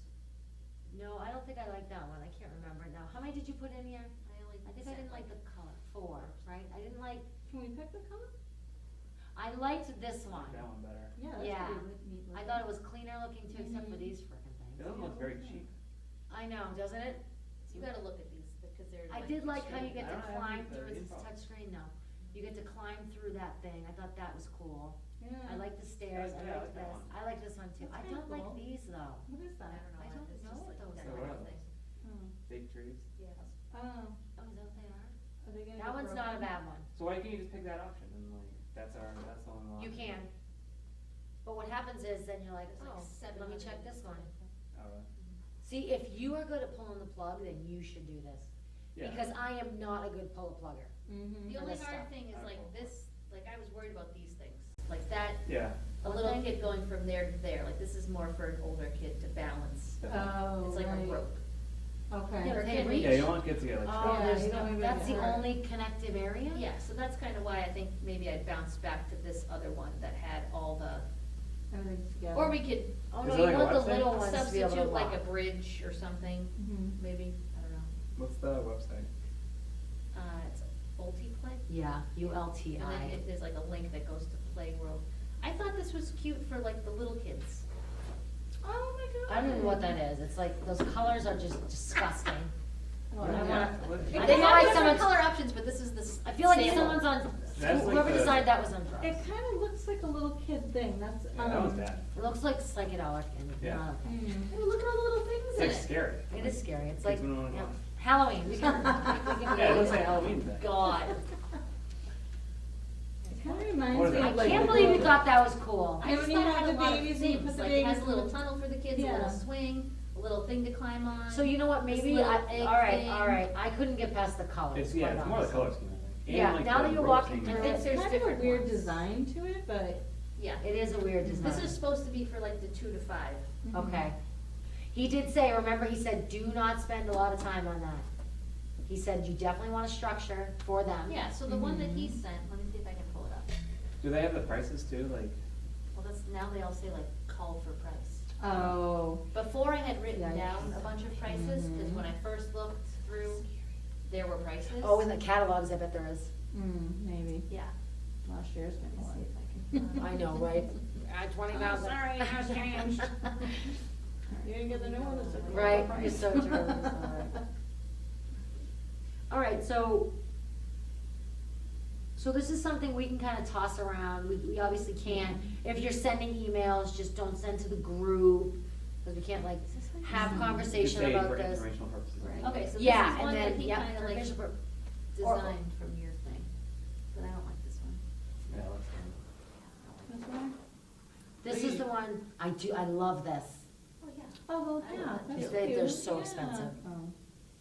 No, I don't think I like that one, I can't remember it now. How many did you put in here? I think I didn't like the color, 4, right? I didn't like,
Can we pick the color?
I liked this
I
one.
like that one better.
Yeah, that's
Yeah.
pretty neat
I
looking.
thought it was cleaner looking too, except for
Mhm.
these frickin' things.
The other one looks very cheap.
I know, doesn't it?
You gotta look at these, because they're
I
like.
did like how you
I
get to
don't have
climb
the
through, it's
info.
touchscreen, no. You get to climb through that thing, I thought that was cool.
Yeah.
I like the stairs, I
Yeah, I
like
like that
this,
one.
I like this one too.
That's
I
kinda
don't like
cool.
these though.
What is
I
that?
don't know,
I don't
it's
know
just
what
like
those
are.
decorative things.
Oh,
Fake trees.
Yes.
oh,
Oh, is that what they are?
are they gonna
That
get
one's not a
broken?
bad one.
So why can't you just pick that option and like, that's the only one?
You can. But what happens is then you're like,
It's like
oh, let me check this one.
Oh, really?
See, if you are good at pulling the plug, then you should do this.
Yeah.
Because I am not a good pull plugger.
Mm-hmm.
The
For
only
this
hard
stuff.
thing is
I
like
don't know.
this, like I was worried about these things, like that,
Yeah.
a little kid going from there to there, like this is more for an older kid to balance.
definitely.
Oh,
It's like a
right.
rope.
Okay.
Yeah,
Or
they
kid
reach.
Yeah, you don't want kids to get like.
Oh,
Yeah,
there's
you don't
no,
even
that's the
get hurt.
only connective area?
Yeah, so that's kind of why I think maybe I'd bounce back to this other one that had all the,
Everything's together.
or we could
Oh,
Is
no,
there
you
like a
want the
website?
little ones to be able to
substitute like a
lock.
bridge or something,
Mhm.
maybe, I don't know.
What's the website?
It's Ultiplay.
Yeah,
And then
ULTI.
there's like a link that goes to Play World. I thought this was cute for like the little kids.
Oh my god.
I don't know what that is. It's like, those colors are just disgusting.
Oh,
I
yeah.
wanna-
What-
I
They
feel
have
like
different
someone's-
color options, but this is the
I feel like
sample.
someone's on,
That's like
whoever
the-
decided that was on drugs.
It kinda looks like a little kid thing, that's,
Yeah, that was bad.
It looks like psychedelic and
Yeah.
not okay.
Mm.
Hey, look at all the little things
It's
in
like
it.
scary.
It is scary. It's
Kids
like,
wouldn't wanna
you know,
go.
Halloween. We can
Yeah, it looks like a Halloween thing.
God.
It kinda reminds
What is
me
it?
I
of like.
can't
the
believe you
little-
thought that was cool.
I
Yeah,
just
when you
thought it
have
had a
the
lot of
babies and you put
things,
the
like it has a
babies
little
in-
tunnel for the kids, a
Yeah.
little swing, a little thing to climb on.
So you know what,
This
maybe,
little
I,
egg
alright,
thing.
alright, I couldn't get past the colors.
It's, yeah,
quite
it's more the
honestly.
color scheme, I think. And,
Yeah,
like,
now
the
that you're
rope
walking
thing.
through
think
It's
there's
kind of a
different
weird
ones.
design to it, but.
Yeah.
It is a weird design.
This is supposed to be for like the 2 to 5.
Okay. He did say, remember, he said, do not spend a lot of time on that. He said, you definitely want a structure for them.
Yeah, so the one that he
Mhm.
sent, let me see if I can pull it up.
Do they have the prices too, like?
Well, that's, now they all say like call for price.
Oh.
Before I had written
Yikes.
down a bunch of prices, cause when I first looked through, there were prices.
Oh, in the catalogs, I bet there is.
Maybe.
Yeah.
Last year's
Let
been
me
more.
see if I can.
I know, right? At 20,000.
Oh, sorry, it has changed.
You didn't get the new one, it's like.
Right, you're so true. It's all right. All right, so this is something we can kind of toss around. We obviously can't, if you're sending emails, just don't send to the group, because we can't like have
You could
conversation
say
about
for
this.
informational purposes.
Right.
Okay, so this
Yeah,
is
and
one that
then,
he
yeah,
kinda like
or-
designed from your thing, but I don't like this one.
Yeah,
This one?
This is the one, I love this.
Oh, yeah.
Oh, well,
I
yeah,
love that
that's
too.
cute.
They're so
Yeah.
expensive.
Oh.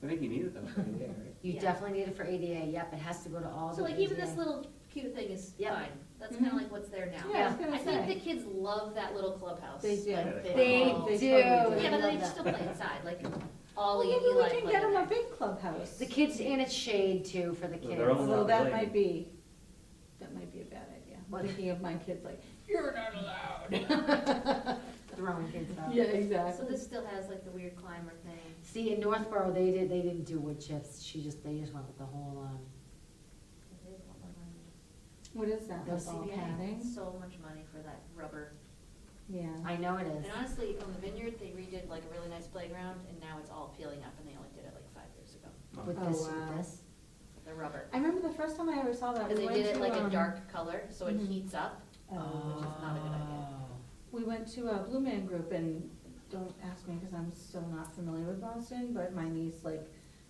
I think you need it though for the day, right?
You
Yeah.
definitely need it for ADA, yep, it has to go to all the
So like even this
ADA.
little cute thing is
Yep.
fine, that's kinda
Mhm.
like what's there now.
Yeah, I was gonna
I think
say.
the kids love that little clubhouse.
They do.
Like,
They
all-
do.
totally
Yeah, but
love
they
that.
still play inside, like
Well,
Ollie and
maybe
Eli
we can
play
get
in
them a
there.
big clubhouse.
The kids, and it's shade too for the
With
kids.
their own
Although that
Like-
might be a bad idea.
What?
Thinking of my kids like, you're not allowed.
Throwing kids out.
Yeah,
So
exactly.
this still has like the weird climber thing.
See, in Northborough, they didn't do wood chips, they just went with the whole,
It is one of mine.
What is that?
Those
Like all
CBA.
padding?
So much money for that rubber.
Yeah.
I know it is.
And honestly, on the vineyard, they redid like a really nice playground, and now it's all peeling up, and they only did it like 5 years ago.
With
Oh,
this,
wow.
with this.
The rubber.
I remember the first time I ever saw that.
Because
we
they
went
did it
to,
like a dark color, so it
Mhm.
heats up. Which is not a good idea.
We went to a Blue Man Group and don't ask me because I'm still not familiar with Boston, but my niece like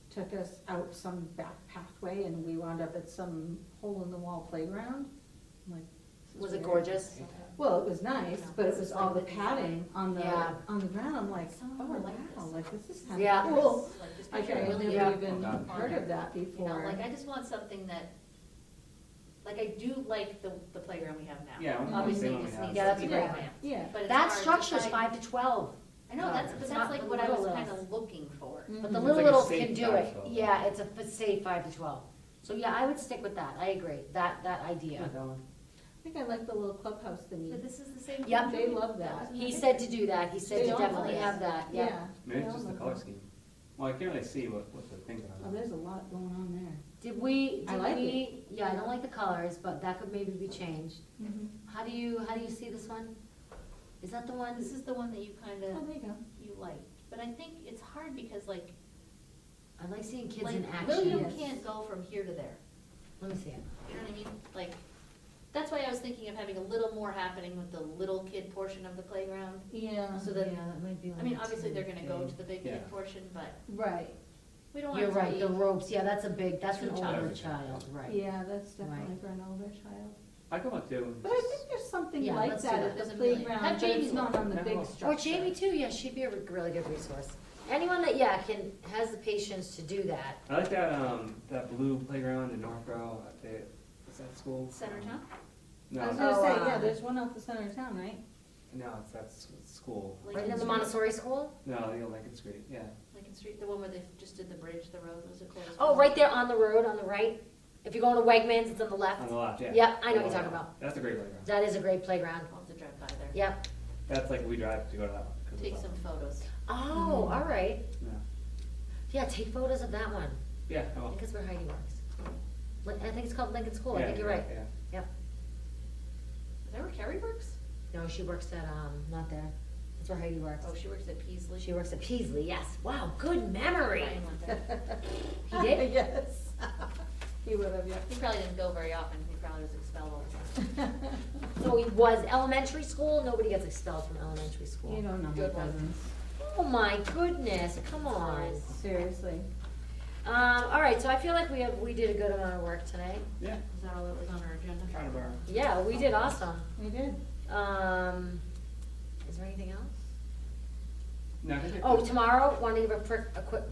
took us out some back pathway and we wound up at some hole in the wall playground. I'm like, this is
Was it
weird.
gorgeous?
Well, it was nice, but it
This
was
is
all the
like the
padding on the,
Yeah.
on the ground. I'm like,
Some
oh,
of them are like
wow,
this.
like this is kind
Yeah.
of cool.
Like this
Like
picture
I
really
Yeah.
never even
Oh, God.
heard of that
You know,
before.
like I just want something that, like I do like the playground we have now.
Yeah, I want
the
Obviously,
same
it
one
just
we have.
needs
Yeah,
to
that's
be
great.
revamped.
Yeah.
But it's
That
hard to
structure's
find-
5 to 12.
I know, that's,
It's
but
not
that's like
the
what I was
little
kinda
littles.
looking for.
Mhm.
But the
It's
little
like a
littles
safe
can do
5
it.
to 12.
Yeah, it's a safe 5 to 12. So yeah, I would stick with that, I agree, that idea.
That one.
I think I like the little clubhouse thingy.
But this is the same.
Yep.
They love that.
was in
He
the
said
picture.
to do that, he said
They
to
all
definitely
love
have
it.
that, yeah.
Maybe
They
it's
all
just the
love
color
that.
scheme. Well, I can't really see what the things are.
Oh, there's a lot going on there.
Did we,
I like
yeah, I don't like the colors, but that could maybe be changed. How do you see this one? Is that the one?
This is the one that you kinda,
Oh, there you go.
you like, but I think it's hard because like,
I like seeing kids
like
in action.
William
Yes.
can't go from here to there.
Let me see it.
You know what I mean? Like, that's why I was thinking of having a little more happening with the little kid portion of the playground.
Yeah.
So that,
Yeah, that might be
I mean,
like
obviously, they're gonna go
too
to the big
Yeah.
kid portion, but
Right.
We don't want
You're
it to
right,
be.
the ropes, yeah, that's an
Too
older
childish.
child, right.
Yeah, that's definitely
Right.
for an older child.
I go up too.
But I think there's something
Yeah,
like
let's do
that
that.
at the
There's a million.
playground,
Have
but
Jamie
it's not
look.
on the
Yeah,
big
well.
structure.
Or Jamie too, yeah, she'd be a really good resource. Anyone that, yeah, has the patience to do that.
I like that blue playground in Northborough at the, what's that school?
Centertown?
No,
I was
no,
gonna say,
Oh,
yeah, there's one off the center of town, right?
it's that school.
Right in
Lincoln
the
Street.
Montessori school?
No, the old Lincoln Street, yeah.
Lincoln Street, the one where they just did the bridge, the road was a closed.
Oh, right there on the road, on the right. If you're going to Wegmans, it's on the left.
On the left, yeah.
Yep, I know what you're talking about.
That's a great playground.
That is a great playground.
I'll have to drive by there.
Yep.
That's like, we drive to go to that one. 'cause it's
Take
up.
some photos.
Oh, all right.
Yeah,
Yeah, take photos of that one.
yeah, I
I
will.
think it's where Heidi works. I think it's called Lincoln School. I
Yeah,
think you're right.
Yeah.
Yep.
Is that where Carrie works?
No, she works at, not there. That's where Heidi works.
Oh, she works at Peasley.
She works at Peasley, yes. Wow, good memory.
Ryan went there.
He did?
Yes. He would have, yeah.
He probably didn't go very often, he probably was expelled all the time.
So he was elementary school? Nobody gets expelled from elementary school.
You don't know my
Good one.
cousins.
Oh my goodness, come on.
Seriously.
All right, so I feel like we did a good amount of work today.
Yeah,
Is that all that was on our agenda?
kind of our.
Yeah, we did awesome.
We did.
Is there anything else?
No, I think
Oh,
it's-
tomorrow, want to give a quick.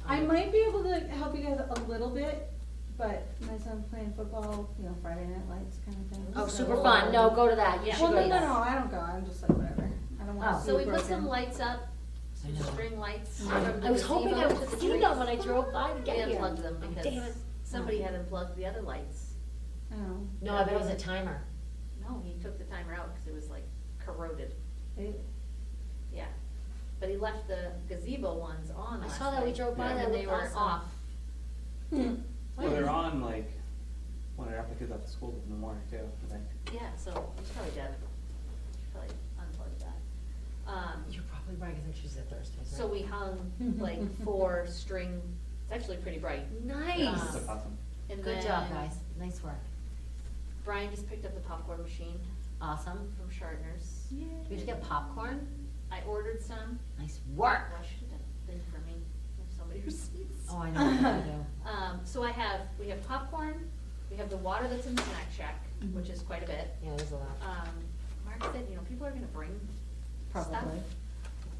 I might be able to help you guys a little bit, but my son's playing football, Friday Night Lights kind of thing.
Oh,
so-
super fun. No, go to that. You
Yeah.
should
Well,
go
no,
to
no,
that.
no, I don't go, I'm just like, whatever. I don't
Oh.
want to see
So we
it
put some
broken.
lights up,
I
some
know.
string lights
Mm.
from the
I was hoping I
gazebo
would
to the
see
trees.
them when I drove by to
We
get here.
unplugged them
Oh,
because
damn it.
somebody had unplugged the other lights.
Oh.
No, I bet it was a timer.
No, he took the timer out because it was like corroded,
It-
yeah. But he left the gazebo ones on
I
last
saw that, we
night,
drove by,
Yeah.
that
and they
looked
were
awesome.
off.
Hmm.
Well, they're on like, when they're after kids off to school in the morning too, I think.
Yeah, so he's probably dead. Probably unplugged that.
You're probably right, because I think she's at Thursdays,
So we hung like 4 string, it's actually pretty bright.
Nice.
That's awesome.
And
Good job,
then
guys. Nice work.
Brian just picked up the popcorn machine
Awesome.
from Shartner's.
Did you just get popcorn?
I ordered some.
Nice work.
Why should it have been for me? I have so many receipts.
Oh, I know what you do.
So we have popcorn, we have the water that's in the snack shack, which is quite a bit.
Yeah, there's a lot.
Mark said, people are gonna bring stuff.
Probably.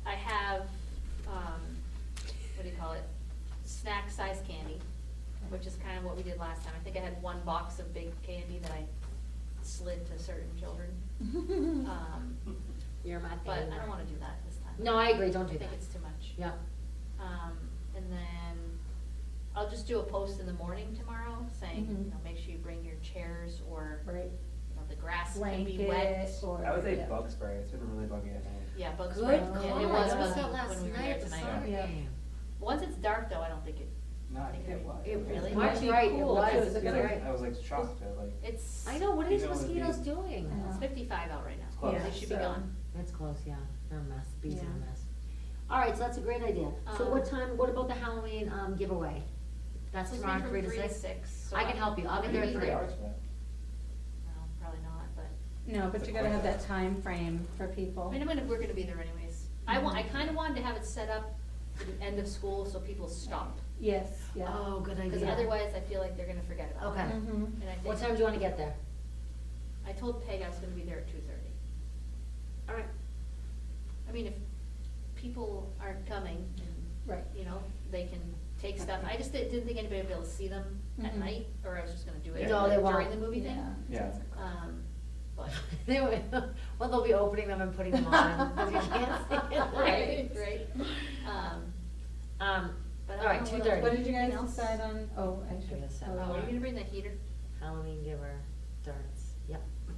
I have, what do you call it, snack size candy, which is kind of what we did last time. I think I had 1 box of big candy that I slid to certain children.
You're my
But
favorite.
I don't wanna do that this time.
No, I agree, don't do
I think
that.
it's too much.
Yeah.
And then I'll just do a post in the morning tomorrow saying,
Mhm.
make sure you bring your chairs or,
Right.
the grass can be
Blanket
wet.
or.
I would say
yeah.
bug spray, it's been really buggy at night.
Yeah, bug
Good
spray.
call.
And
I
it was
noticed
buggy
that last
when we were
night
there
at the
tonight.
soccer
Yeah.
game.
Once it's dark though, I don't think
No, I think it was.
It
Really?
Mark's
Might be
right, it
cool,
was.
too.
I
It's
was
right.
I was like shocked at like,
it's.
I know, what are these
You know, it'd be-
mosquitoes doing?
I know.
It's 55 out right now.
close.
They should be
So-
gone.
It's close, yeah, they're a mess, bees are
Yeah.
a mess. All right, so that's a great idea. So what
Um,
time, what about the Halloween giveaway? That's
Supposed to be
tomorrow,
from
3 to
3 to
6?
6. so
I can help you. I'll get there at
maybe-
3.
3 hours for that.
No, probably not, but,
No, but
It's
you
a
gotta have
quick-
that time frame for people.
we're gonna be there anyways. I kinda wanted to have it set up for the end of school so people stop.
Yes, yeah.
Oh, good idea.
Because otherwise I feel like they're gonna forget about it.
Okay.
Mhm.
And I think.
What time do you wanna get there?
I told Peg I was gonna be there at 2:30.
All right.
I mean, if people aren't coming and,
Right.
they can take stuff. I just didn't think anybody would be able to see them at
Mhm.
night, or I was just gonna do it
No, they
during
won't.
the movie thing.
Yeah.
Yeah.
But,
They will- Well, they'll be opening them and putting them on, because you can't see it.
right. But
All right,
I don't know
2:30.
What did you guys
Anything else?
decide on? Oh, I should.
guess so.
oh,
Oh, are you gonna bring the heater?
Halloween giver darts, yep. I'm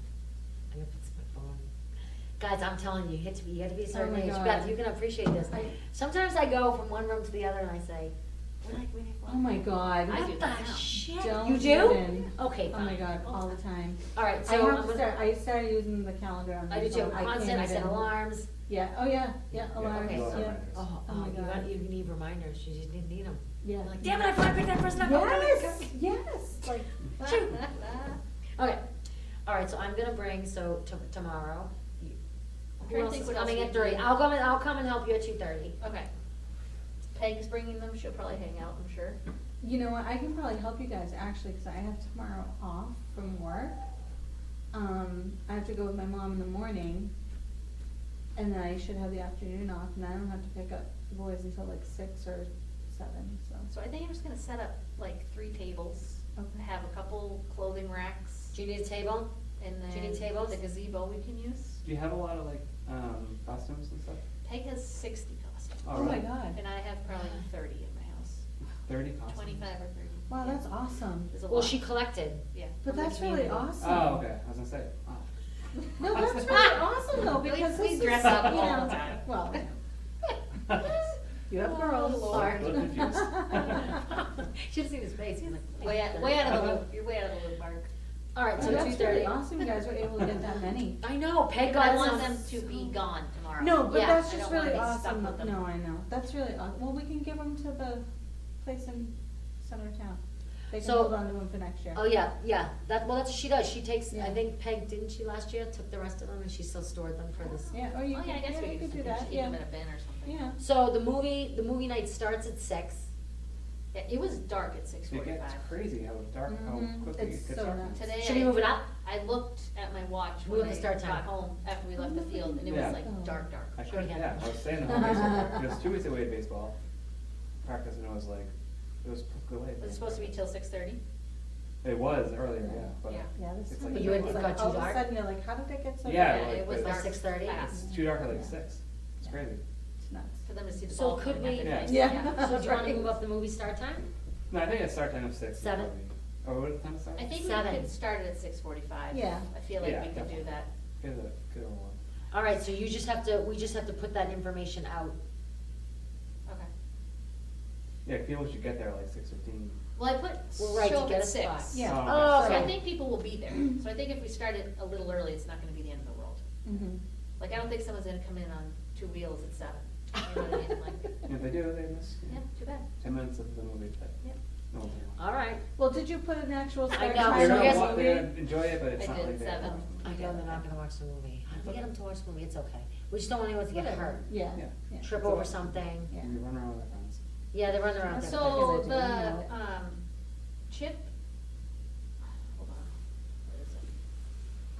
gonna put my phone. Guys, I'm telling you, you have to be a certain
Oh my
age.
God.
Beth, you can appreciate this.
I-
Sometimes I go from one room to the other and I say, we're like,
Oh my God.
I do
what
that
the
now.
shit?
Don't
You do?
even.
Okay,
Oh my
fine.
God, all the time.
All right,
I
so I'm
have to
gonna,
start, I started using the calendar on my
I do too,
phone.
constant,
can't
I set
even-
alarms.
Yeah, oh yeah, yeah, alarms,
okay,
yeah.
so-
reminders.
Oh,
Oh my
you
God.
got, you need reminders, you just didn't need them.
Yeah.
Like, damn it, I forgot to pick that person up.
Yes, yes, like,
Shoot. Okay, all right, so I'm gonna bring, so tomorrow,
I'm
Who
trying to
else
think
is
what else
coming
we
at 3?
do.
I'll come and help you at 2:30.
Okay. Peg's bringing them, she'll probably hang out, I'm sure.
You know what, I can probably help you guys actually, cause I have tomorrow off from work. I have to go with my mom in the morning, and then I should have the afternoon off, and I don't have to pick up the boys until like 6 or 7, so.
So I think I'm just gonna set up like 3 tables,
Okay.
have a couple clothing racks,
Do you need a table?
and
Do you need
then
tables?
the gazebo we can use.
Do you have a lot of like, costumes and stuff?
Peg has 60 costumes,
Oh my
really?
god,
and I have probably 30 in my house,
30 costumes?
25 or 30.
wow,
Yeah.
that's awesome.
There's a
Well,
lot.
she collected.
Yeah.
But
From the
that's really
community.
awesome.
Oh, okay, I was gonna say, wow.
No, that's really awesome though,
We-
because
we
this is,
dress up
you
all
know,
the time.
well, you have
Oh,
girls.
Lord.
A little confused.
Should've seen his face, he's like.
Way out of the loop, you're way out of the loop, Mark.
All right, so
Oh, that's really
2:30.
awesome, you guys were able to get that many.
I know, Peg
But I
got
want
some.
them to be gone tomorrow.
No, but
Yeah,
that's
I
just
don't wanna
really
be stuck
awesome,
with them.
no, I know, that's really awesome, well, we can give them to the place in center of town. They can
So-
hold on to them for next year.
Oh, yeah, that's what she does, she takes, I
Yeah.
think Peg, didn't she last year, took the rest of them and she still stored them for this.
Yeah, or you
Oh,
could,
yeah, I guess
yeah,
we
you
could
could do
just
that,
keep
yeah,
them in a bin or something.
yeah.
So the movie night starts at 6.
Yeah, it was dark at
It
6:45.
gets crazy how dark, how
Mhm.
quickly
It's
it gets
so
dark.
nuts.
Today
Should we move it up?
I looked at my watch
Move
when
the
I
start time.
got home after we left the field, and it
Yeah.
was like dark.
I
Sure
could,
can.
yeah, I was saying the whole baseball practice, it was 2 weeks away at baseball practice, and it was like, it was away.
Was it supposed to be till 6:30?
It was earlier, yeah, but.
Yeah.
Yeah, this
It's
time
like-
of
You
year,
had-
it's
it
like
got too
all of a
dark?
sudden, you're like, how did it get so
Yeah,
dark?
like,
it was
but
dark
6:30?
fast.
It's too dark at like
Yeah.
6, it's
Yeah.
crazy.
It's nuts.
For them to see the
So
ball
could
coming
we-
up.
Yeah.
So do you wanna
Right.
move up the movie start time?
No, I think it's start time of 6.
7?
Or what time is it start?
I think we
7.
could start it at 6:45.
Yeah.
I feel like
Yeah,
we could do
definitely.
that.
Get it all on.
All right, so we just have to put that information out.
Okay.
Yeah, people should get there like 6:15.
Well, I put
Well, right, to
show up
get
at
a
6.
spot.
Yeah.
Oh,
So I
okay.
think people will be there. So I think if we start it a little early, it's not gonna be the end of the world.
Mhm.
Like, I don't think someone's gonna come in on 2 wheels at 7. You know what I mean? Like,
And if they do, they miss,
yeah, too bad.
10 minutes of the movie, but
Yep.
no one's gonna
All right.
Well, did you put an actual
I
start
know,
time
They're
so
on
gonna
here's-
the
wa- they're
movie?
gonna enjoy it, but it's
I
not
did
like they.
7.
I know they're not gonna watch the movie. If we get them to watch the movie, it's okay. We just don't want anyone to get
Whatever.
hurt,
Yeah,
Yeah.
yeah.
trip
It's
over
okay.
something.
Yeah.
You run around with their friends.
Yeah, they run around. there.
So
Because I
the,
didn't know.
chip, hold on, where is it?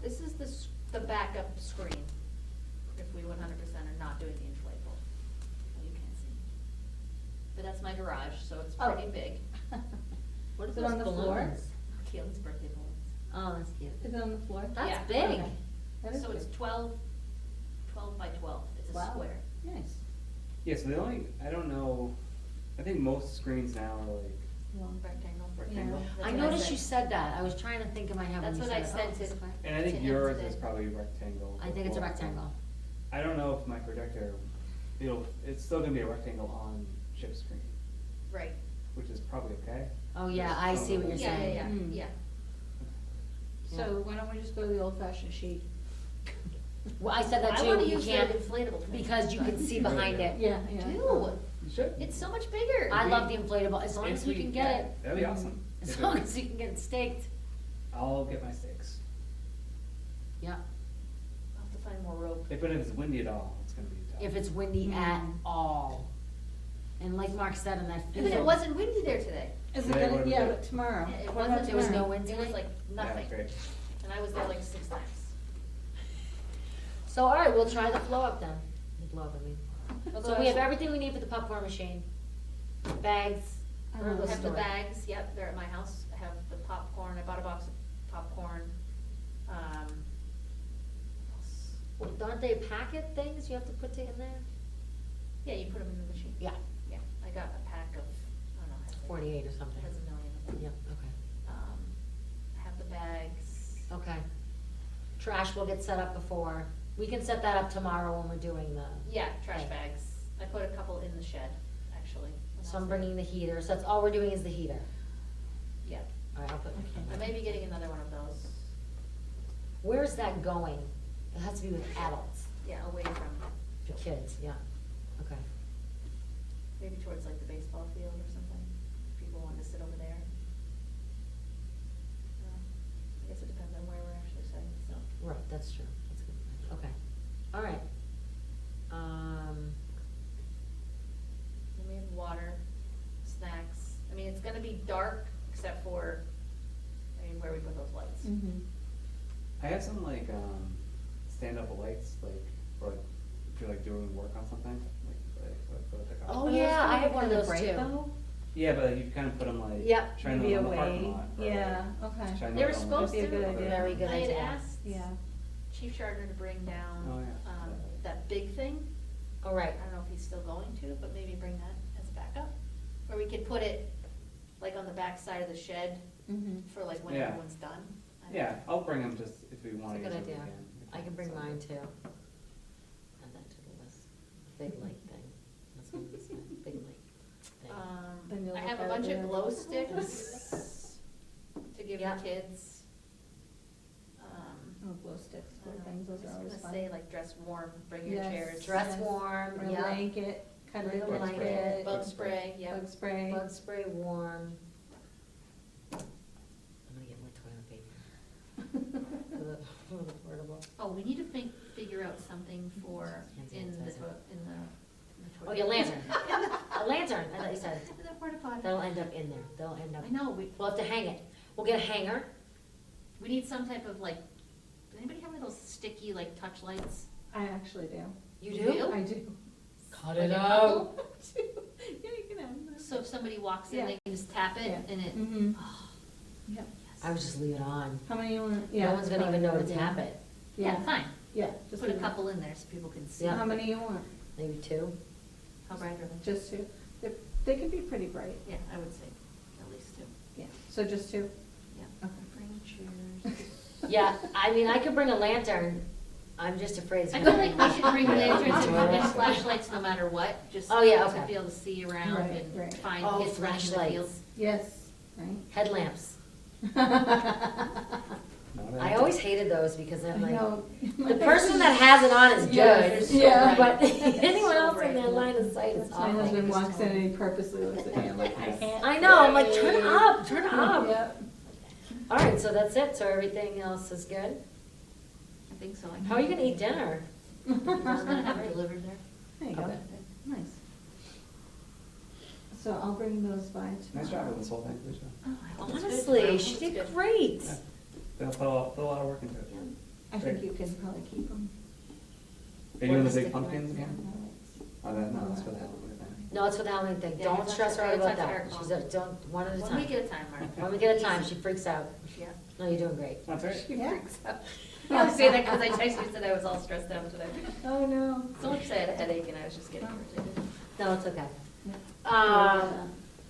This is the backup screen, if we 100% are not doing the inflatable. Oh, you can't see. But that's my garage, so it's
Oh.
pretty big.
What are
Is it
those
on the floor?
balloons?
Keelan's birthday balloons.
Oh, that's cute.
Is it on the floor?
That's
Yeah.
big.
Okay. That is
So it's
good.
12 by 12, it's a
Wow.
square.
Nice.
Yeah, so the only, I don't know, I think most screens now are like,
Long.
Rectangle.
Rectangle.
That's
I
what
noticed
said.
you said that. I was trying to think in my head when
That's
you
what I
said it.
said
Oh,
to-
square.
and I think
To him
yours
today.
is probably rectangle.
I think it's a
or-
rectangle.
I don't know if my projector, it's still gonna be a rectangle on chip screen,
Right.
which is probably okay.
Oh, yeah, I see what you're
Yeah,
saying.
yeah,
Mm.
yeah.
So why don't we just go to the old fashioned sheet?
Well, I said that
I
too.
wanna
You
use the
can't,
inflatable thing.
because you can see behind it.
Yeah, yeah.
Do,
You should.
it's so much bigger.
I love the inflatable, as long
If
as we
we-
can get
yeah,
it.
That'd be awesome.
As
If
long
it-
as you can get it staked.
I'll get my stakes.
Yeah.
I'll have to find more rope.
But if it's windy at all, it's gonna be tough.
If it's windy at
Mm.
all. And like Mark said in that
But
field.
it wasn't windy there today.
Is it
Today, what
gonna,
did we
yeah,
do?
but tomorrow.
Yeah, it
What
wasn't-
about
There was no
tomorrow?
wind
It was
today?
like nothing.
Yeah, great.
And I was there like 6 times.
So, all right, we'll try the flow up then. The blow up, I mean.
Although
So we have
I
everything we need for the popcorn machine. Bags.
I
or
don't
the
I have the
store.
bags, yep, they're at my house. I have the popcorn, I bought a box of popcorn. What else?
Well, aren't they packet things you have to put in there?
Yeah, you put them in the machine.
Yeah,
Yeah, I got a pack of, I don't know. has like-
48 or something.
Has a million of them.
Yeah, okay.
I have the bags.
Okay. Trash will get set up before. We can set that up tomorrow when we're doing the.
Yeah, trash
Okay.
bags. I put a couple in the shed, actually. when I
So I'm
was there.
bringing the heater, so that's all we're doing is the heater.
Yeah,
All right, I'll put.
I may be getting another one of those.
Where's that going? It has to be with adults,
Yeah, away from,
for kids, yeah. Okay.
maybe towards like the baseball field or something. If people want to sit over there. I guess it depends on where we're actually setting, so.
Right, that's true. That's good. Okay. All right.
dark except for, I mean, where we put those lights.
Mhm.
I have some like, stand-up lights, like, for like, if you're like doing work on something, like,
Oh,
Are those
yeah, I
gonna
have one of
kinda
those
bright,
too.
though?
Yeah, but you kind of put them like,
Yep.
shine
Maybe
them on the
away.
parking lot. or,
Yeah,
like,
okay.
shine
They were
them on,
supposed
That'd
to.
be a good idea.
Very good
I had
idea.
asked
Yeah.
Chief Chardner to bring down,
Oh, yeah.
that big thing.
All right.
I don't know if he's still going to, but maybe bring that as backup. Where we could put it like on the back side of the shed
Mhm.
for like when
Yeah.
everyone's done. I don't
Yeah,
know.
I'll bring them just if we want to
It's a
use
good
them
idea.
again.
I can bring mine too. Add that to the list. Big light thing. That's what I'm saying. Big light thing.
Then you'll
I
look
have a
at
bunch
it
of
and-
glow sticks to give
Yeah.
the kids.
Oh, glow sticks,
I
glow
don't know,
things, those
I
are
was
always
gonna
fun.
say like dress warm, bring your
Yes.
chairs.
Dress
Yes.
warm,
Or a
yeah.
blanket, kind
Bring a
of bug
blanket.
spray.
Bug spray, yeah.
Bug spray.
Bug spray warm. I'm gonna get more toilet paper. For the portable.
Oh, we need to figure out something for
Hand
in the,
sanitizer.
in the.
Oh, your lantern. A lantern, I thought you said.
In the porta potty.
That'll end up in there. They'll end up.
I know,
We'll have to hang it. We'll get a hanger.
we need some type of like, does anybody have one of those sticky like touch lights?
I actually do.
You
You
do?
do?
I do.
Cut
Like
it
a
out.
couple?
Yeah, you can have them.
So if somebody walks in,
Yeah.
they can just tap it
Yeah.
and it,
Mm-hmm.
oh,
Yep.
I would just leave it on.
How many you want? Yeah.
No one's gonna even know to
probably,
tap it.
yeah, fine,
Yeah, just
put a
leave it.
couple in there so people can see.
Yeah.
How many you want?
Maybe two.
How bright are they?
Just two? They can be pretty bright,
Yeah, I would say at least two,
yeah. So just two?
yeah.
Okay.
Bring chairs.
Yeah, I mean, I could bring a lantern. I'm just afraid. it's
I
gonna
feel like
be-
we should bring
Yeah.
lanterns and
Yeah.
fucking flashlights no matter what, just
Oh, yeah,
to
okay.
be able to see around
Right,
and
right.
find
Oh,
kids running in the field.
flashlights.
Yes, right?
Headlamps.
Not
I
a-
always hated those because
I
I'm like,
know.
the person that has it on is
Yes,
good.
yeah.
But
They're
anyone
so
else in
bright.
their line of sight is
That's my
awful.
husband walks in and he purposely looks at me, I'm like, I can't.
I know, I'm like,
see.
turn up, turn up.
Yep.
All right, so that's it. So everything else is good?
I think so.
How are you gonna eat dinner?
I'm gonna have it delivered there.
There you go.
Okay.
Nice. So I'll bring those by tomorrow.
Nice job with this whole thing, Lisa.
Oh, I hope it's good. I
Honestly,
hope
she
it's
did
good.
great.
Yeah. They'll put a lot of work into it.
I think you can probably keep them.
Are you doing the
Stick
big
them
pumpkins
right
again? Oh, no, that's for the Halloween thing.
No, it's for the Halloween thing.
Yeah,
Don't
it's
stress her
not-
out about
it's not
that.
fair.
She's a, don't, one at a
One
time.
week at a time, Mark.
One week at a time, she freaks out.
Yeah.
No, you're doing great.
That's right.
She
Yeah.
freaks out. I only say that because I texted you and said I was all stressed out today.
Oh, no.
So much I had a headache and I was just getting irritated.
No, it's okay.
Yeah.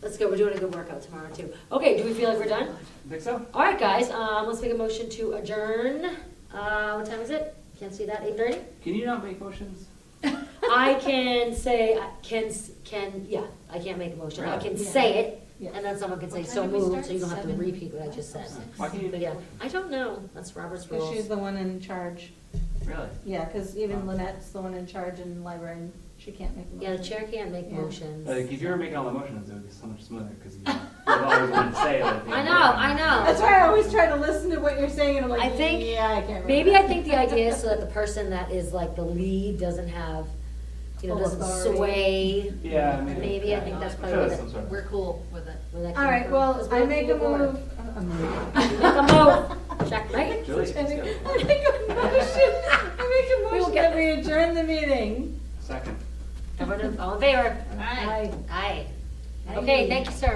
Let's go, we're doing a good workout tomorrow too. Okay, do we feel like we're done?
Think so?
All right, guys, let's make a motion to adjourn. What time is it? Can't see that, 8:30?
Can you not make motions?
I can say, yeah, I can't make a motion. I can
Yeah.
say it,
Yes.
and then someone can say
What
so
time did we
moved,
start?
so you don't have to
7?
repeat what I just said.
Why can't you
But
make
yeah,
motions?
I don't know, that's Robert's
Because
rules.
she's the one in charge.
Really?
Yeah, because even
Oh.
Lynette's the one in charge in the library, and she can't make a motion.
Yeah, the chair can't make
Yeah.
motions.
Like, if you were making all the motions, it would be so much smoother, because you've always wanted to say, like.
I know.
That's why I always try to listen to what you're saying, and I'm like,
I think-
yeah, I can't remember.
Maybe I think the idea is so that the person that is like the lead doesn't have,
Full
doesn't
authority.
sway.
Yeah, maybe.
Maybe, I think that's
I
probably
feel
what
like
it-
some sort of-
We're cool with it.
where that
All
came
right,
from.
well,
'Cause
I
we're
make a
board.
move.
Make a move. Checkmate.
Julie,
I
let's
make
go.
I make a
We will
motion
get
that we adjourn the meeting.
Second.
Everyone, all in favor?
Aye.
Aye.
Aye.
Okay, thank you, sir.